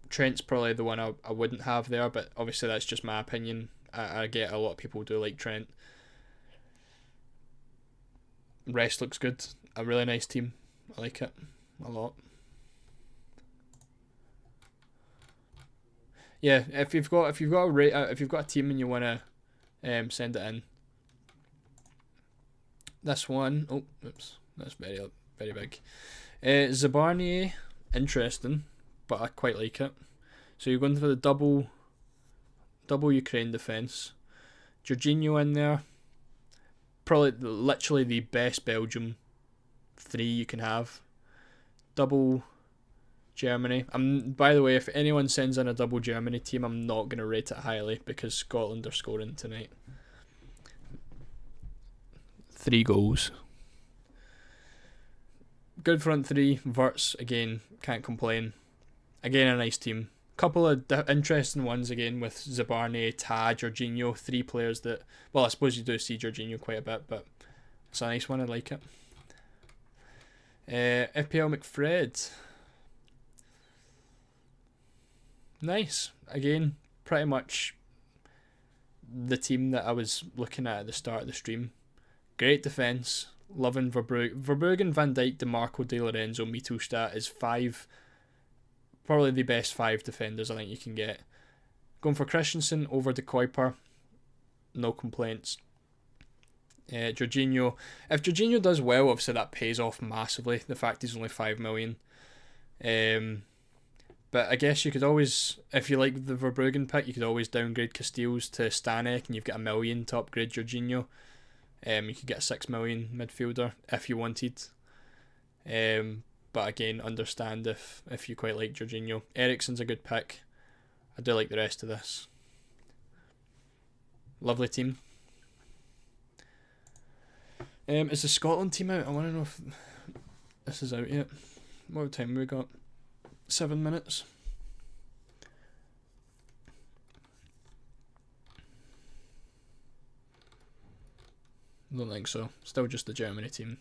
Trent's probably the one I wouldn't have there, but obviously that's just my opinion. I get a lot of people do like Trent. Rest looks good. A really nice team. I like it a lot. Yeah, if you've got a team and you wanna send it in. This one, oh, oops, that's very big. Zabarnie, interesting, but I quite like it. So you're going for the double Ukraine defence. Jorginho in there. Probably literally the best Belgium 3 you can have. Double Germany. By the way, if anyone sends in a double Germany team, I'm not going to rate it highly because Scotland are scoring tonight. 3 goals. Good front 3. Wirtz, again, can't complain. Again, a nice team. Couple of interesting ones again with Zabarnie, Tah, Jorginho. 3 players that, well, I suppose you do see Jorginho quite a bit, but It's a nice one, I like it. FPL McFred. Nice. Again, pretty much the team that I was looking at the start of the stream. Great defence. Loving Verbruggen, Van Dijk, DeMarco, De Lorenzo, Mittelstadt is probably the best 5 defenders I think you can get. Going for Christensen over De Kuiper. No complaints. Jorginho. If Jorginho does well, obviously that pays off massively. The fact he's only 5 million. But I guess you could always, if you like the Verbruggen pick, you could always downgrade Casteels to Stanek and you've got 1 million to upgrade Jorginho. You could get a 6 million midfielder if you wanted. But again, understand if you quite like Jorginho. Eriksen's a good pick. I do like the rest of this. Lovely team. Is the Scotland team out? I want to know if this is out yet. What time have we got? 7 minutes. Don't think so. Still just the Germany team.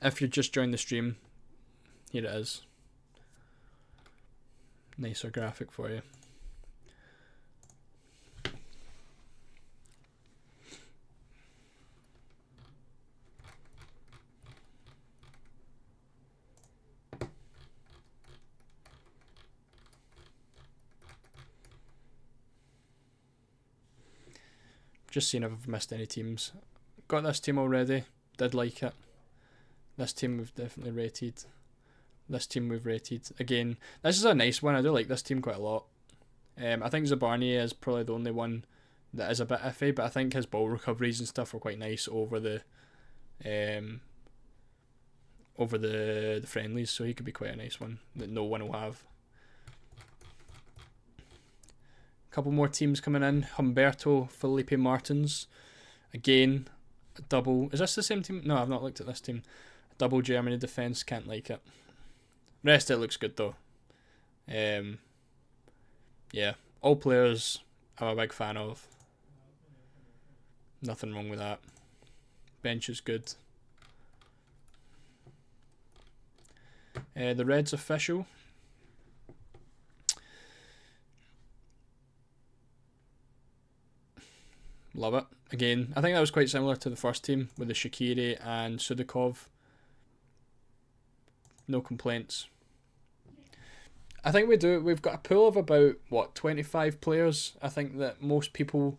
If you just joined the stream, here it is. Nicer graphic for you. Just seeing if I've missed any teams. Got this team already. Did like it. This team we've definitely rated. This team we've rated. Again, this is a nice one. I do like this team quite a lot. I think Zabarnie is probably the only one that is a bit iffy, but I think his ball recoveries and stuff were quite nice over the friendlies, so he could be quite a nice one that no one will have. Couple more teams coming in. Humberto, Felipe Martins. Again, a double. Is this the same team? No, I've not looked at this team. A double Germany defence. Can't like it. Rest of it looks good though. Yeah, all players I'm a big fan of. Nothing wrong with that. Bench is good. The Reds official. Love it. Again, I think that was quite similar to the first team with the Shaqiri and Sudakov. No complaints. I think we've got a pool of about, 25 players, I think that most people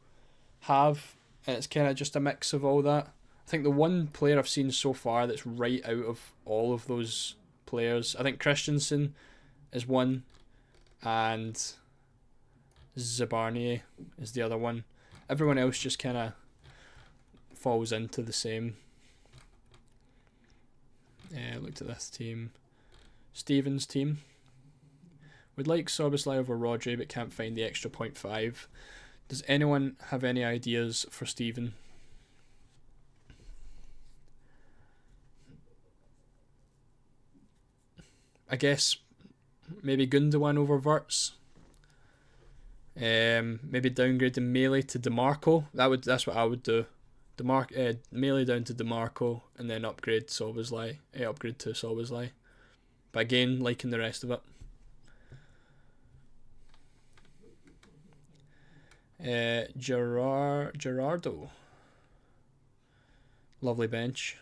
have, and it's kind of just a mix of all that. I think the one player I've seen so far that's right out of all of those players, I think Christensen is one, and Zabarnie is the other one. Everyone else just kind of falls into the same. Looked at this team. Stevens' team. Would like Soboslai over Rodri, but can't find the extra 0.5. Does anyone have any ideas for Steven? I guess maybe Gundogan over Wirtz. Maybe downgrade the Melee to DeMarco. That's what I would do. Melee down to DeMarco and then upgrade to Soboslai. But again, liking the rest of it. Gerardo. Lovely bench.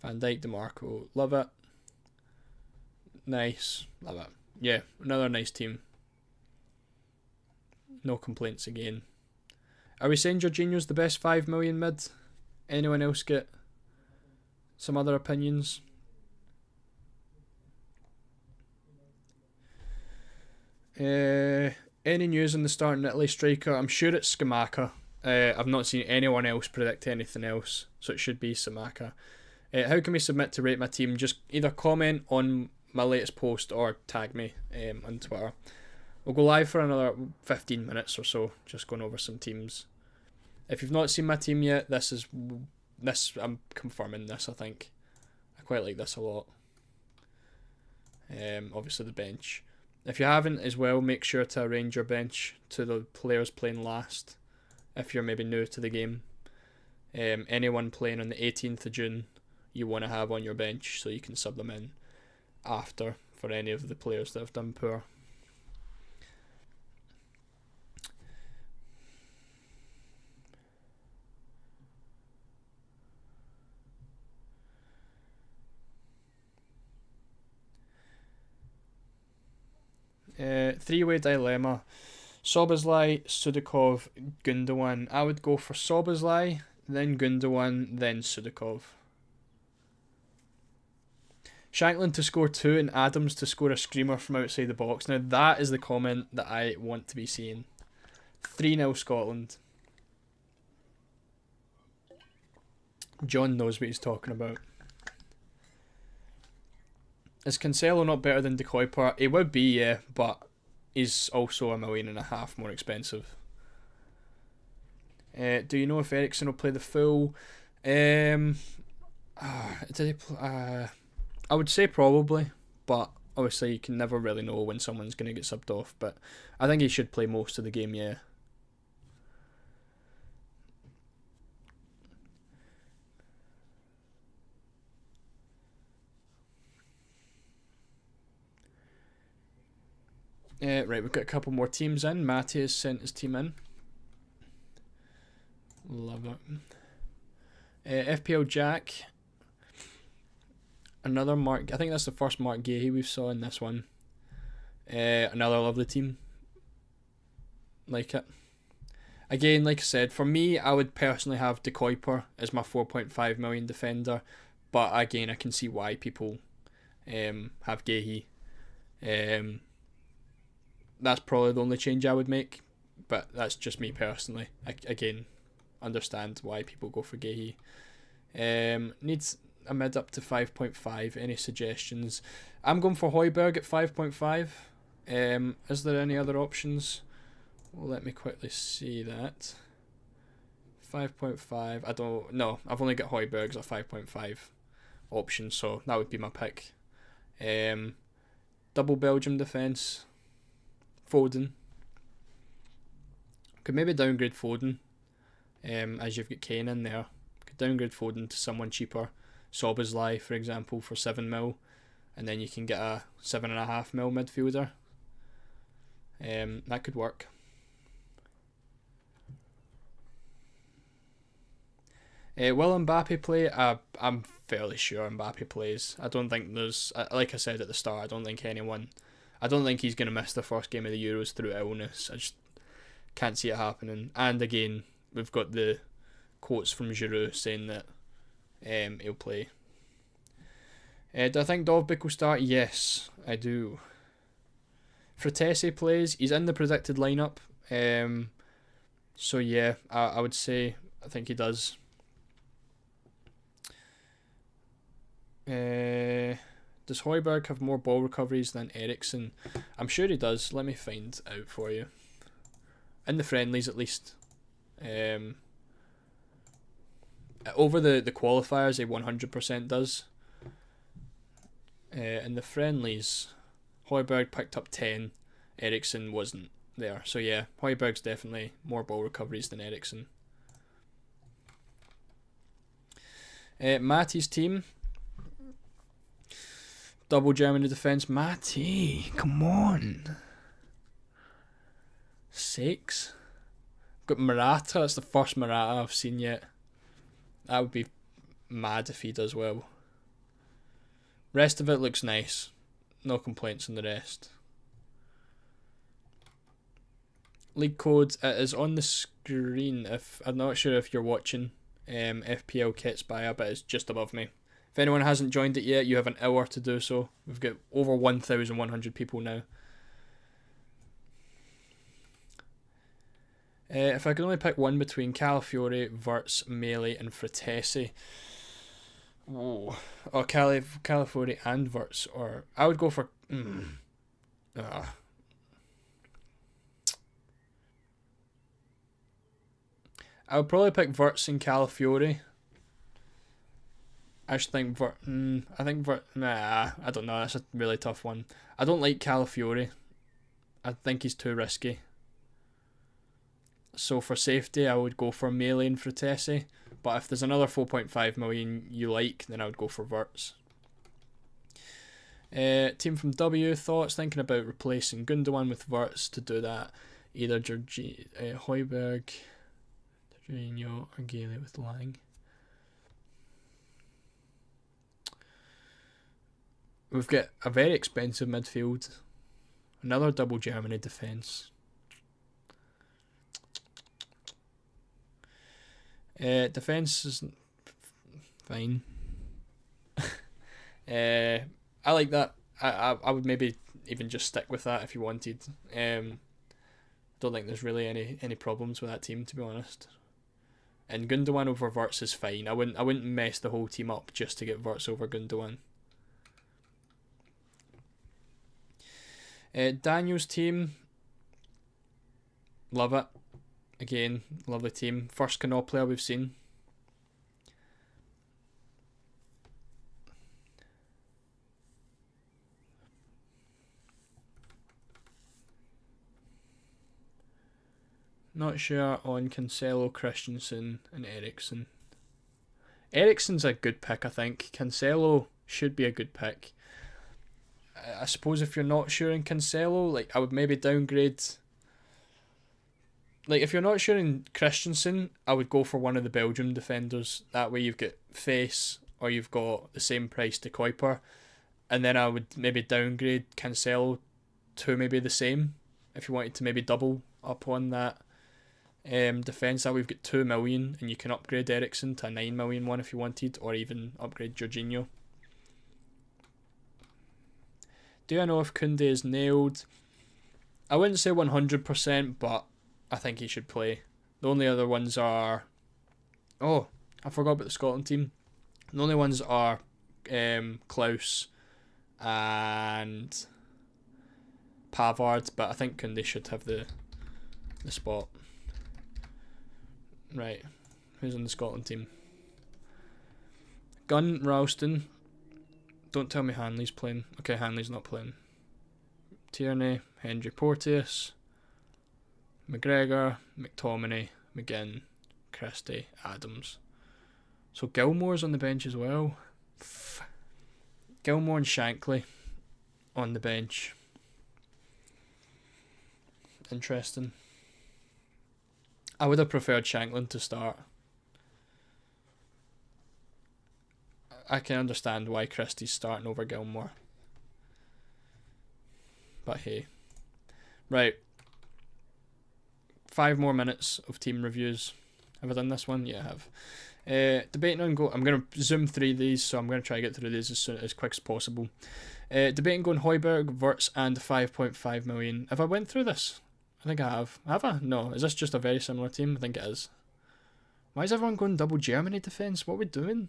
Van Dijk, DeMarco. Love it. Nice. Love it. Yeah, another nice team. No complaints again. Are we saying Jorginho's the best 5 million mid? Anyone else get some other opinions? Any news on the starting Italy striker? I'm sure it's Scamacca. I've not seen anyone else predict anything else, so it should be Scamacca. How can we submit to rate my team? Just either comment on my latest post or tag me on Twitter. We'll go live for another 15 minutes or so, just going over some teams. If you've not seen my team yet, I'm confirming this, I think. I quite like this a lot. Obviously the bench. If you haven't as well, make sure to arrange your bench to the players playing last, if you're maybe new to the game. Anyone playing on the 18th of June, you want to have on your bench so you can sub them in after for any of the players that have done poor. Three-way dilemma. Szoboszlai, Sudakov, Gundogan. I would go for Szoboszlai, then Gundogan, then Sudakov. Shankland to score 2 and Adams to score a screamer from outside the box. Now that is the comment that I want to be seeing. 3-0 Scotland. John knows what he's talking about. Is Cancelo not better than De Kuyper? He would be, yeah, but he's also $1.5 million more expensive. Do you know if Eriksen will play the full? Did he I would say probably, but obviously you can never really know when someone's going to get subbed off. But I think he should play most of the game, yeah. Right, we've got a couple more teams in. Matty has sent his team in. Love it. FPL Jack. Another Mark. I think that's the first Mark Gahey we've saw in this one. Another lovely team. Like it. Again, like I said, for me, I would personally have De Kuyper as my 4.5 million defender. But again, I can see why people have Gahey. That's probably the only change I would make, but that's just me personally. Again, understand why people go for Gahey. Needs a mid up to 5.5. Any suggestions? I'm going for Højbjerg at 5.5. Is there any other options? Well, let me quickly see that. 5.5. I don't know. I've only got Højbjerg's at 5.5 option, so that would be my pick. Double Belgium defence. Foden. Could maybe downgrade Foden, as you've got Kane in there. Could downgrade Foden to someone cheaper, Szoboszlai for example for 7 mil, and then you can get a 7.5 mil midfielder. That could work. Will Mbappe play? I'm fairly sure Mbappe plays. I don't think there's, like I said at the start, I don't think he's going to miss the first game of the Euros through illness. I just can't see it happening. And again, we've got the quotes from Giroud saying that he'll play. Do I think Dovbyk will start? Yes, I do. Fratesi plays. He's in the predicted lineup. So yeah, I would say I think he does. Does Højbjerg have more ball recoveries than Eriksen? I'm sure he does. Let me find out for you. In the friendlies, at least. Over the qualifiers, he 100% does. In the friendlies, Højbjerg picked up 10. Eriksen wasn't there. So yeah, Højbjerg's definitely more ball recoveries than Eriksen. Matty's team. Double Germany defence. Matty, come on. 6. Got Morata. That's the first Morata I've seen yet. That would be mad if he does well. Rest of it looks nice. No complaints on the rest. League code, it is on the screen. If I'm not sure if you're watching FPL Kits Buyer, but it's just above me. If anyone hasn't joined it yet, you have an hour to do so. We've got over 1,100 people now. If I could only pick one between Calafiore, Wirtz, Melee and Fratesi. Or Calafiore and Wirtz. Or I would go for... I would probably pick Wirtz and Calafiore. I just think I don't know, that's a really tough one. I don't like Calafiore. I think he's too risky. So for safety, I would go for Melee and Fratesi. but if there's another 4.5 million you like, then I would go for Wirtz. Team from W, thoughts, thinking about replacing Gundogan with Wirtz. To do that, either Højbjerg, Jorginho, or Gailey with Lang. We've got a very expensive midfield, another double Germany defence. Defence is fine. I like that. I would maybe even just stick with that if you wanted. Don't think there's really any problems with that team, to be honest. And Gundogan over Wirtz is fine. I wouldn't mess the whole team up just to get Wirtz over Gundogan. Daniel's team, love it. Again, lovely team. First Canal player we've seen. Not sure on Cancelo, Christensen and Eriksen. Eriksen's a good pick, I think. Cancelo should be a good pick. I suppose if you're not sure in Cancelo, like, I would maybe downgrade. Like, if you're not sure in Christensen, I would go for one of the Belgium defenders. That way you've got Face, or you've got the same price to Kuiper. And then I would maybe downgrade Cancelo to maybe the same, if you wanted to maybe double up on that defence. That we've got 2 million, and you can upgrade Eriksen to a 9 million one if you wanted, or even upgrade Jorginho. Do I know if Koundé is nailed? I wouldn't say 100%, but I think he should play. The only other ones are... Oh, I forgot about the Scotland team. The only ones are Klaus and Pavard, but I think Koundé should have the spot. Right, who's on the Scotland team? Gunn, Ralston. Don't tell me Hanley's playing. Okay, Hanley's not playing. Tierney, Hendry Porteous, McGregor, McTominay, McGinn, Christie, Adams. So Gilmore's on the bench as well. Gilmore and Shankly on the bench. Interesting. I would have preferred Shanklin to start. I can understand why Christie's starting over Gilmore. But hey. Right. 5 more minutes of team reviews. Have I done this one? Yeah, I have. Debating on go. I'm going to zoom through these, so I'm going to try to get through these as quick as possible. Debating going Højbjerg, Wirtz, and 5.5 million. Have I went through this? I think I have. Have I? No. Is this just a very similar team? I think it is. Why is everyone going double Germany defence? What are we doing?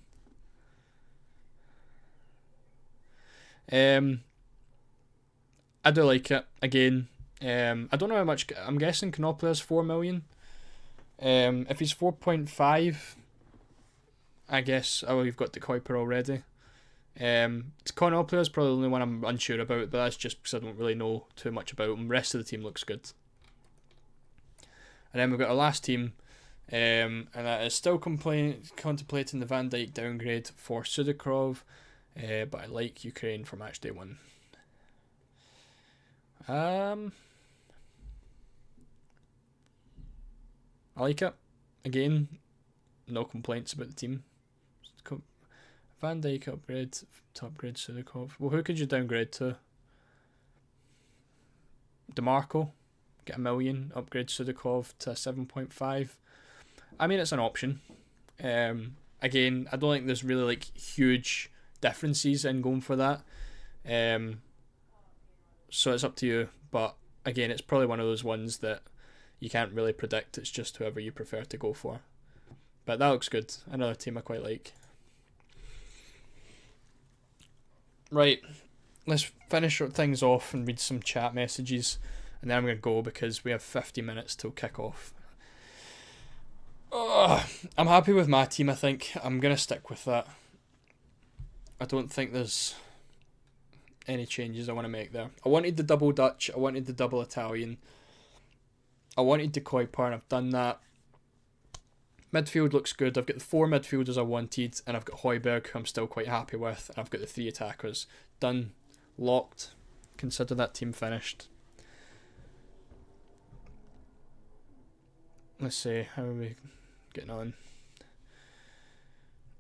I do like it. Again, I don't know how much. I'm guessing Knopfler's 4 million. If he's 4.5, I guess. Oh, you've got the Kuiper already. Knopfler's probably the only one I'm unsure about, but that's just because I don't really know too much about him. The rest of the team looks good. And then we've got our last team, and that is still contemplating the Van Dijk downgrade for Sudikrov. But I like Ukraine for matchday 1. I like it. Again, no complaints about the team. Van Dijk upgrade to upgrade Sudikrov. Well, who could you downgrade to? DeMarco, get 1 million, upgrade Sudikrov to 7.5. I mean, it's an option. Again, I don't think there's really like huge differences in going for that. So it's up to you. But again, it's probably one of those ones that you can't really predict. It's just whoever you prefer to go for. But that looks good. Another team I quite like. Right, let's finish things off and read some chat messages, and then I'm going to go because we have 50 minutes till kick off. I'm happy with my team. I think I'm going to stick with that. I don't think there's any changes I want to make there. I wanted the double Dutch, I wanted the double Italian, I wanted the Kuiper, and I've done that. Midfield looks good. I've got the 4 midfielders I wanted, and I've got Højbjerg, who I'm still quite happy with, and I've got the 3 attackers. Done. Locked. Consider that team finished. Let's see, how are we getting on?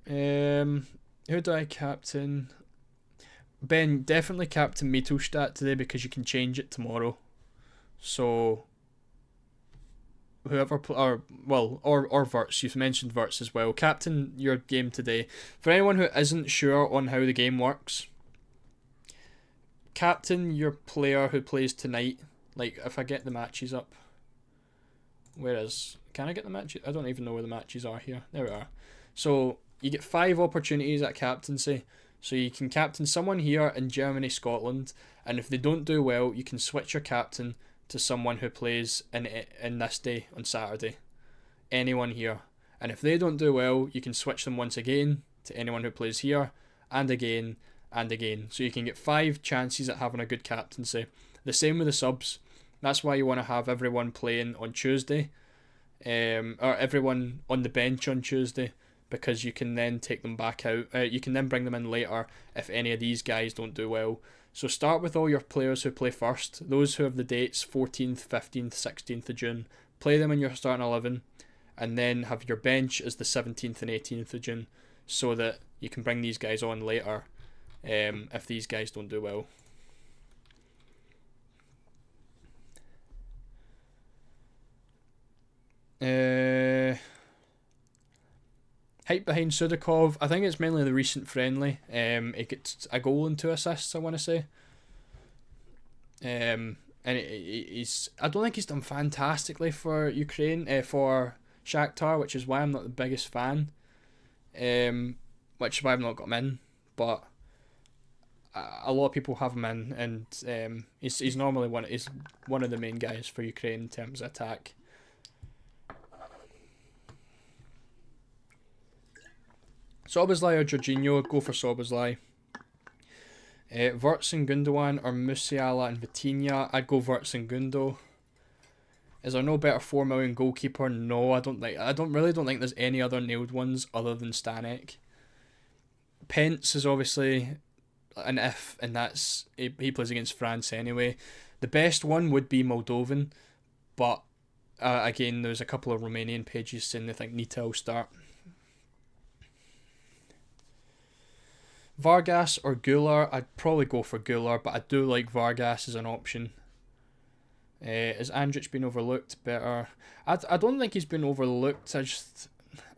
Who do I captain? Ben, definitely captain Mittelstadt today because you can change it tomorrow. So whoever or Verts, you've mentioned Verts as well. Captain your game today. For anyone who isn't sure on how the game works, captain your player who plays tonight. Like, if I get the matches up, can I get the matches? I don't even know where the matches are here. There we are. So you get 5 opportunities at captaincy. So you can captain someone here in Germany, Scotland, and if they don't do well, you can switch your captain to someone who plays in this day on Saturday. Anyone here. And if they don't do well, you can switch them once again to anyone who plays here, and again, and again. So you can get 5 chances at having a good captaincy. The same with the subs. That's why you want to have everyone playing on Tuesday, or everyone on the bench on Tuesday, because you can then take them back out. You can then bring them in later if any of these guys don't do well. So start with all your players who play first, those who have the dates 14th, 15th, 16th of June. Play them in your starting 11, and then have your bench as the 17th and 18th of June, so that you can bring these guys on later if these guys don't do well. Hype behind Sudakov. I think it's mainly the recent friendly. He gets a goal and 2 assists, I want to say. And he's. I don't think he's done fantastically for Ukraine, for Shakhtar, which is why I'm not the biggest fan. Which is why I've not got him in. But a lot of people have him in, and he's normally one of the main guys for Ukraine in terms of attack. Szoboszlai or Jorginho, go for Szoboszlai. Verts and Gundogan or Musiala and Vitinha, I'd go Verts and Gundo. Is there no better 4 million goalkeeper? No, I don't really think there's any other nailed ones other than Stanek. Pence is obviously an if, and he plays against France anyway. The best one would be Moldovan, but again, there's a couple of Romanian pages saying they think Nita will start. Vargas or Gular, I'd probably go for Gular, but I do like Vargas as an option. Has Andrich been overlooked? Better. I don't think he's been overlooked. I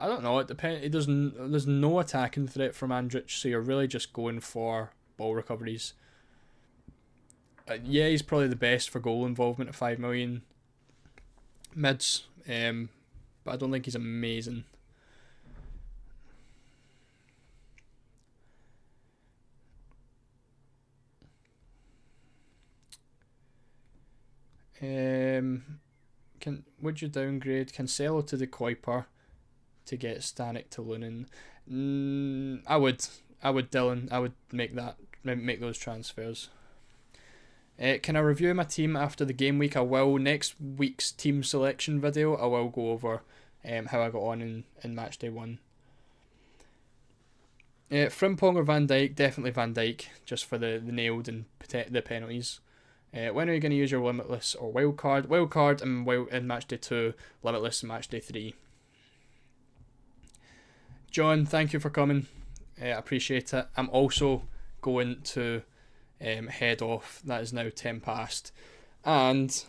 don't know. It depends. There's no attacking threat from Andrich, so you're really just going for ball recoveries. Yeah, he's probably the best for goal involvement at 5 million mids, but I don't think he's amazing. Would you downgrade Cancelo to the Kuiper to get Stanek to Lunin? I would, Dylan. I would make those transfers. Can I review my team after the game week? I will. Next week's team selection video, I will go over how I got on in matchday 1. Frimpong or Van Dijk? Definitely Van Dijk, just for the nailed and the penalties. When are you going to use your Limitless or Wildcard? Wildcard in matchday 2, Limitless in matchday 3. John, thank you for coming. I appreciate it. I'm also going to head off. That is now 10 past. And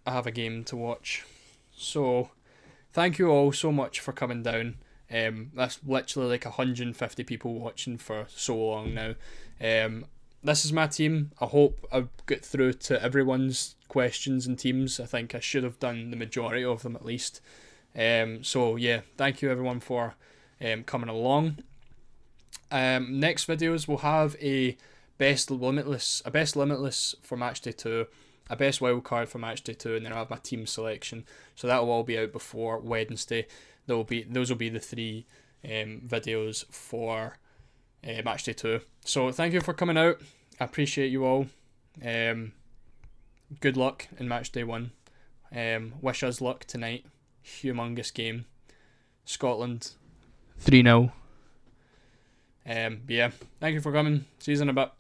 I have a game to watch. So, thank you all so much for coming down. That's literally like 150 people watching for so long now. This is my team. I hope I get through to everyone's questions and teams. I think I should have done the majority of them at least. So yeah, thank you everyone for coming along. Next videos we'll have a best limitless for matchday 2, a best wildcard for matchday 2, and then I'll have my team selection. So that will all be out before Wednesday. Those will be the 3 videos for matchday 2. So thank you for coming out. I appreciate you all. Good luck in matchday 1. Wish us luck tonight. Humongous game. Scotland 3-0. Yeah, thank you for coming. See you in a bit.